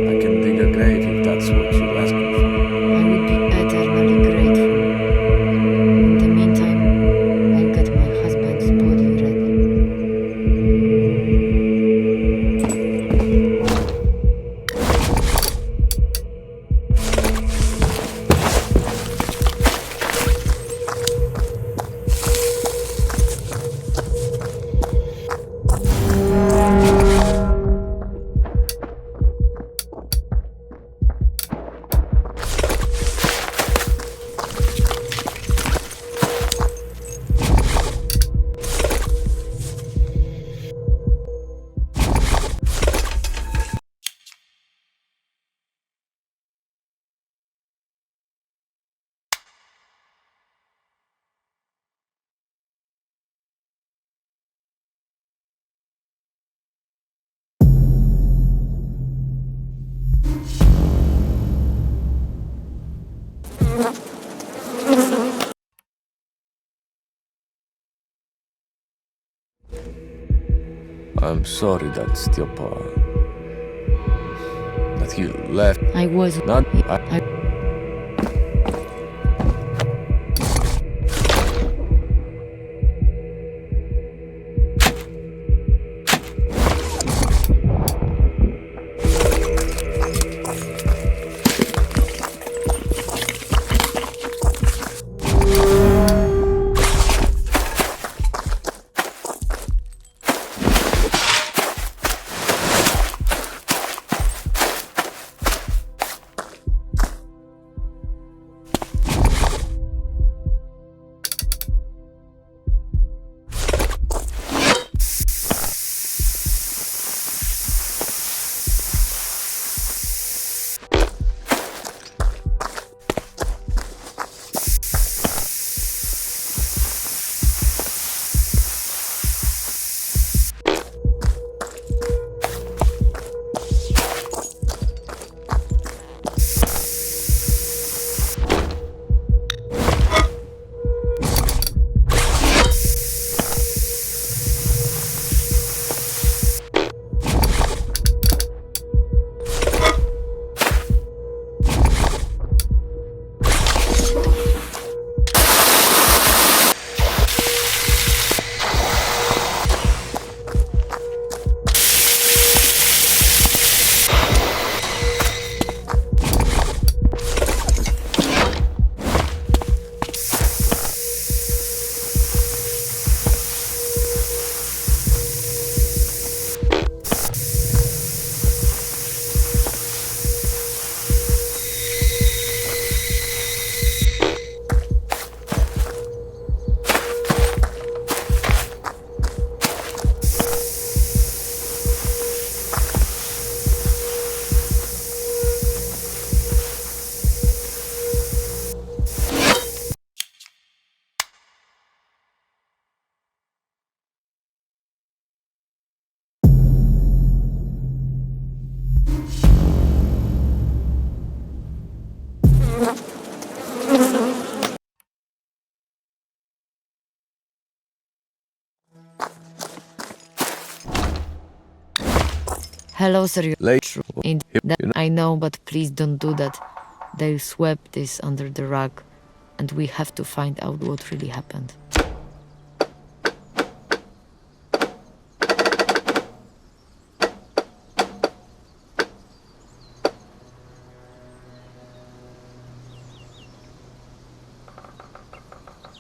I can dig a grave if that's what you're asking for. I would be eternally grateful. In the meantime, I'll get my husband's body ready. I'm sorry that Stiopa... that he left. I was... Not... Hello, sir. Late. I know, but please don't do that. They'll sweep this under the rug, and we have to find out what really happened.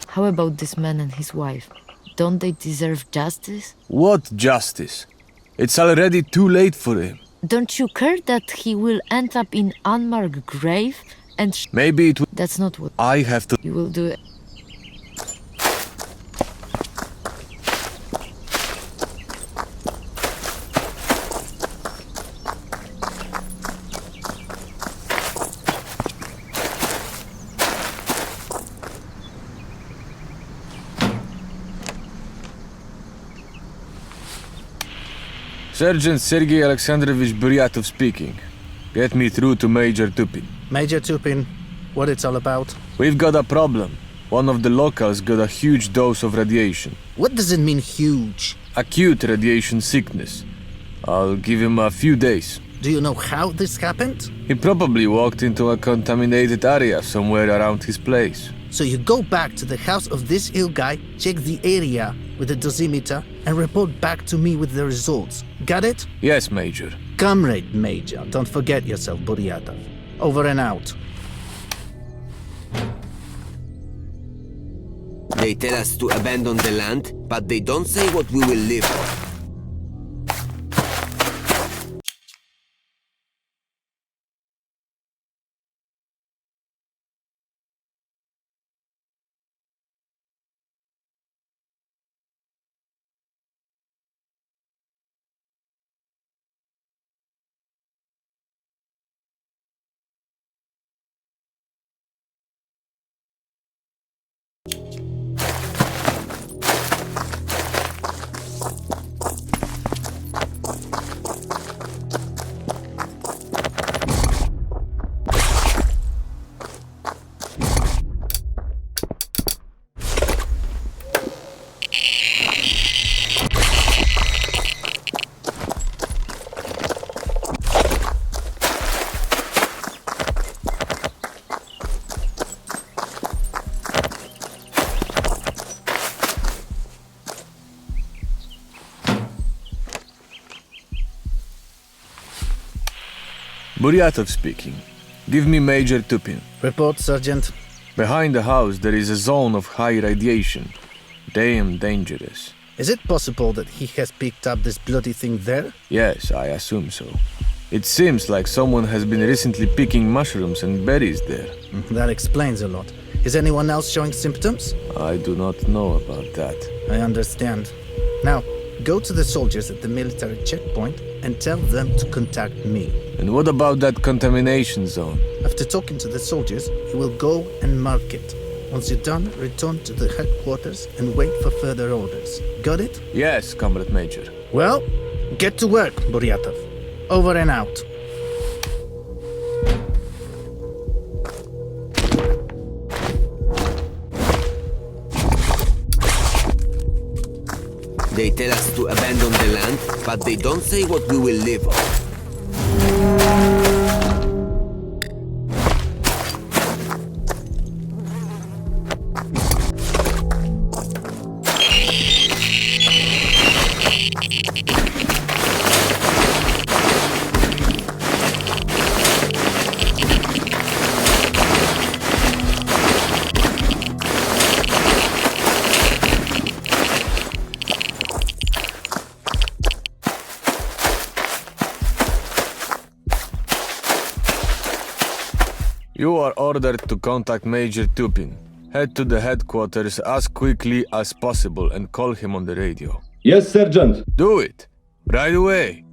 How about this man and his wife? Don't they deserve justice? What justice? It's already too late for him. Don't you care that he will end up in unmarked grave and Maybe it will. That's not what I have to. you will do. It. Sergeant Sergei Alexandrovich Buryatov speaking. Get me through to Major Tupin. Major Tupin, what it's all about? We've got a problem. One of the locals got a huge dose of radiation. What does it mean, huge? Acute radiation sickness. I'll give him a few days. Do you know how this happened? He probably walked into a contaminated area somewhere around his place. So you go back to the house of this ill guy, check the area with the dosimeter, and report back to me with the results. Got it? Yes, Major. Comrade Major, don't forget yourself, Buryatov. Over and out. They tell us to abandon the land, but they don't say what we will live on. Buryatov speaking. Give me Major Tupin. Report, Sergeant. Behind the house there is a zone of high radiation. Damn dangerous. Is it possible that he has picked up this bloody thing there? Yes, I assume so. It seems like someone has been recently picking mushrooms and berries there. That explains a lot. Is anyone else showing symptoms? I do not know about that. I understand. Now, go to the soldiers at the military checkpoint and tell them to contact me. And what about that contamination zone? After talking to the soldiers, you will go and mark it. Once you're done, return to the headquarters and wait for further orders. Got it? Yes, Comrade Major. Well, get to work, Buryatov. Over and out. They tell us to abandon the land, but they don't say what we will live on. You are ordered to contact Major Tupin. Head to the headquarters as quickly as possible and call him on the radio. Yes, Sergeant. Do it! Right away!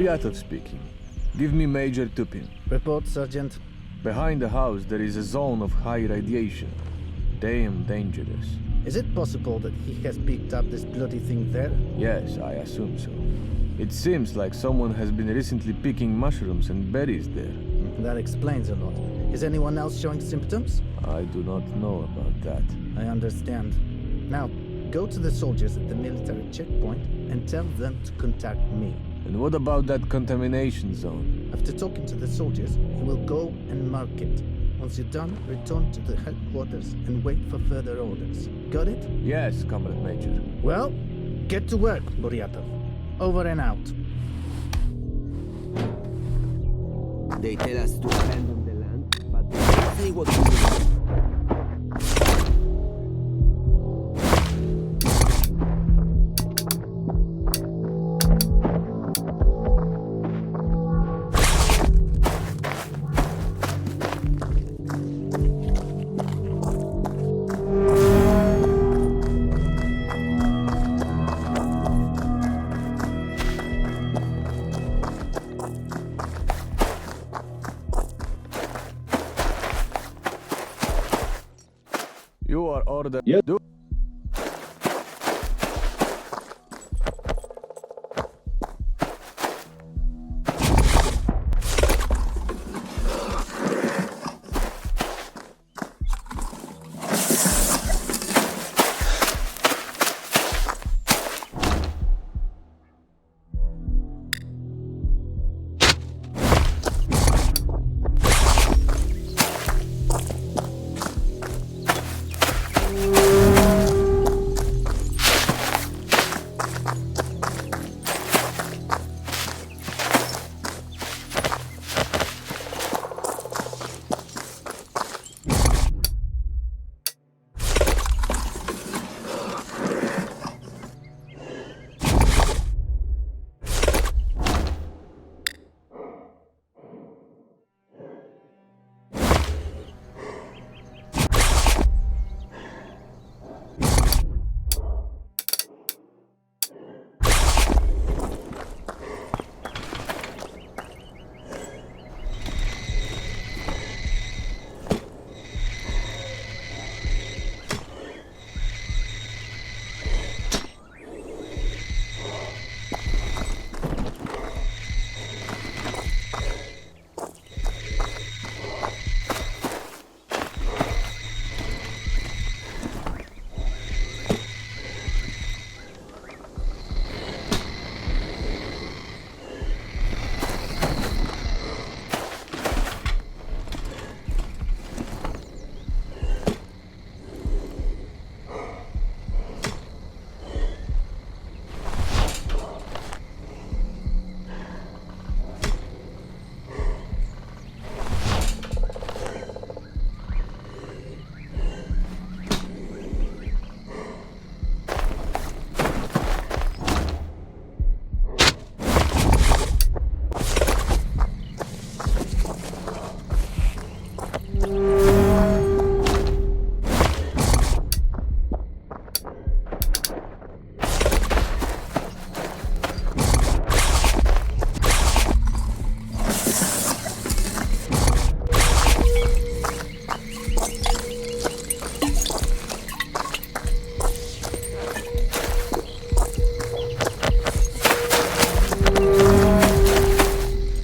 Buryatov speaking. Give me Major Tupin. Report, Sergeant. Behind the house there is a zone of high radiation. Damn dangerous. Is it possible that he has picked up this bloody thing there? Yes, I assume so. It seems like someone has been recently picking mushrooms and berries there. That explains a lot. Is anyone else showing symptoms? I do not know about that. I understand. Now, go to the soldiers at the military checkpoint and tell them to contact me. And what about that contamination zone? After talking to the soldiers, you will go and mark it. Once you're done, return to the headquarters and wait for further orders. Got it? Yes, Comrade Major. Well, get to work, Buryatov. Over and out. They tell us to abandon the land, but they don't say what we will. You are ordered. Yes.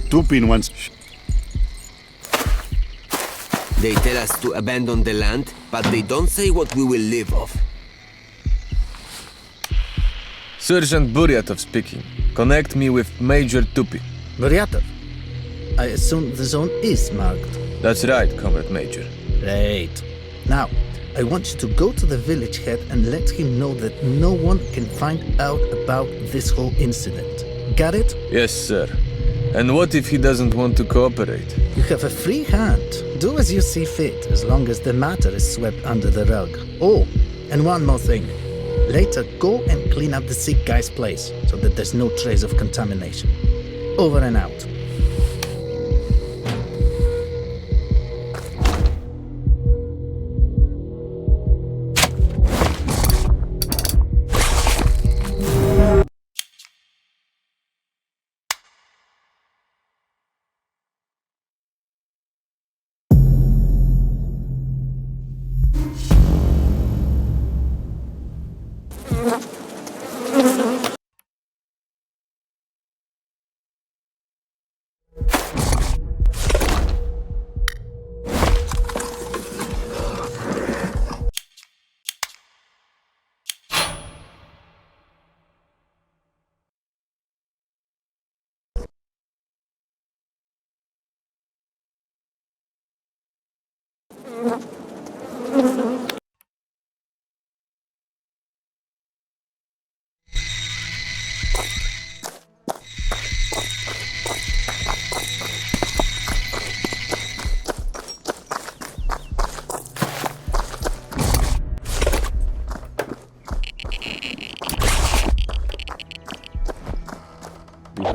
Tupin wants... They tell us to abandon the land, but they don't say what we will live off. Sergeant Buryatov speaking. Connect me with Major Tupin. Buryatov, I assume the zone is marked. That's right, Comrade Major. Great. Now, I want you to go to the village head and let him know that no one can find out about this whole incident. Got it? Yes, sir. And what if he doesn't want to cooperate? You have a free hand. Do as you see fit, as long as the matter is swept under the rug. Oh, and one more thing. Later, go and clean up the sick guy's place, so that there's no trace of contamination. Over and out.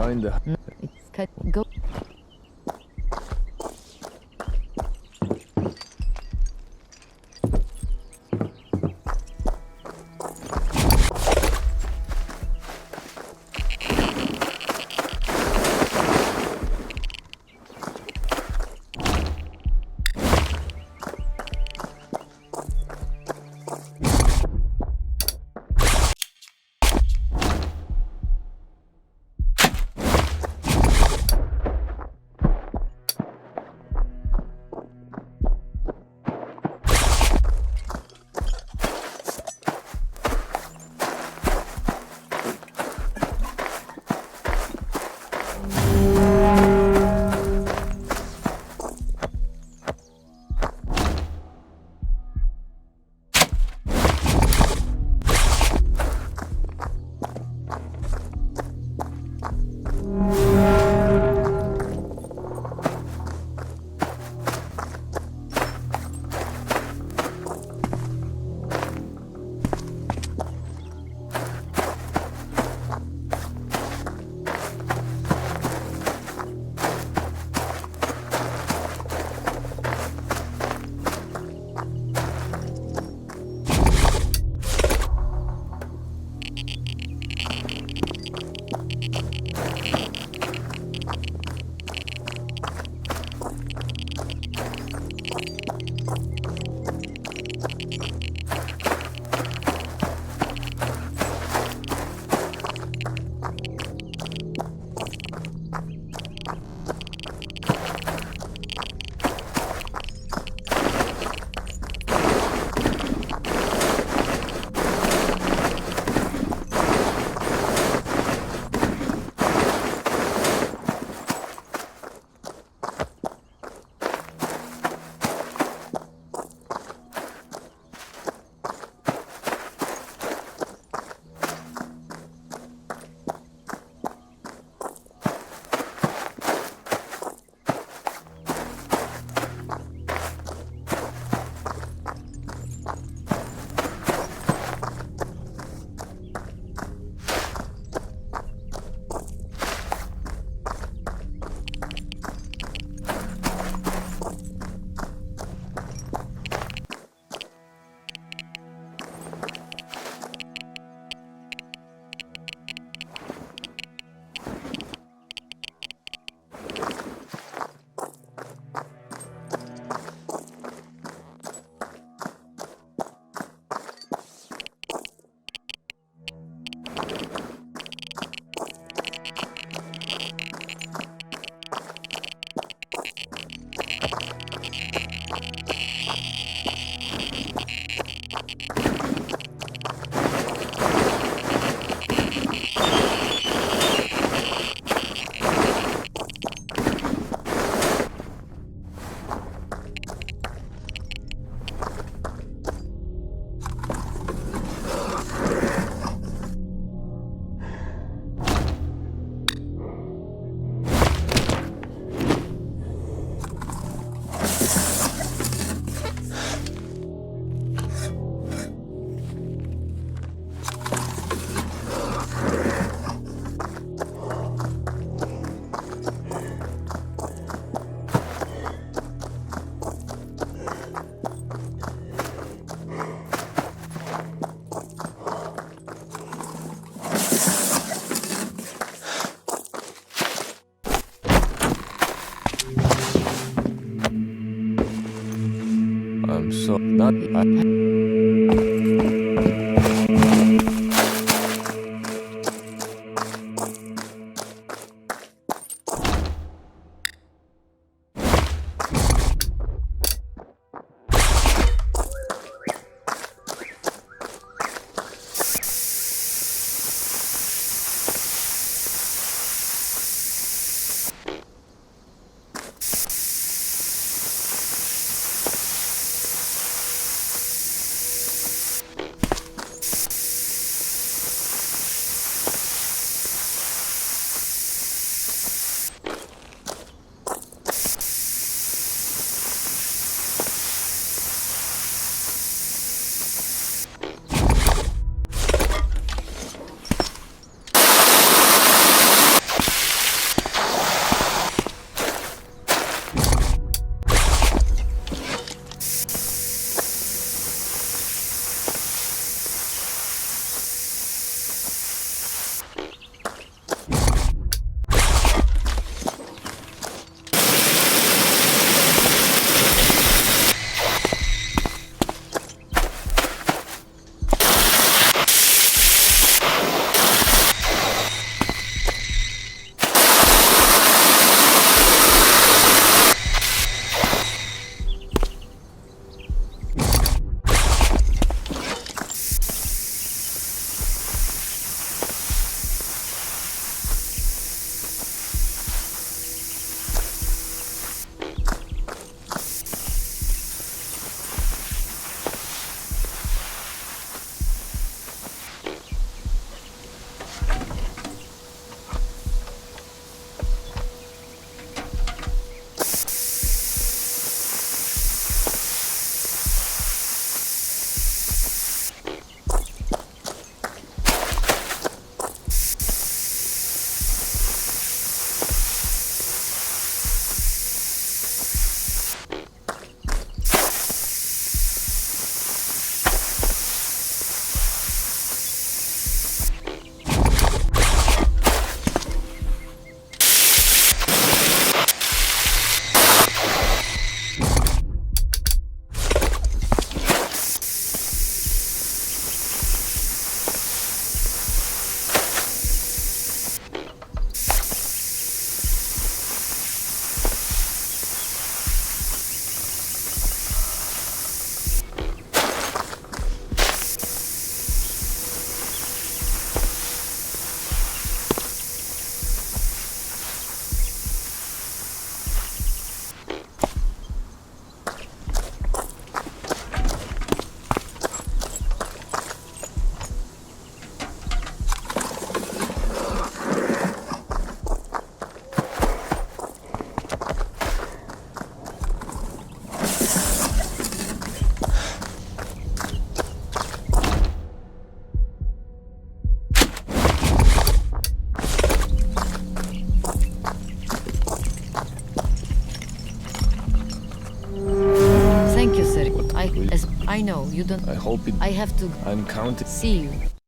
Kinda. It's go. You don't... I hope it... I have to... I'm counting. See you.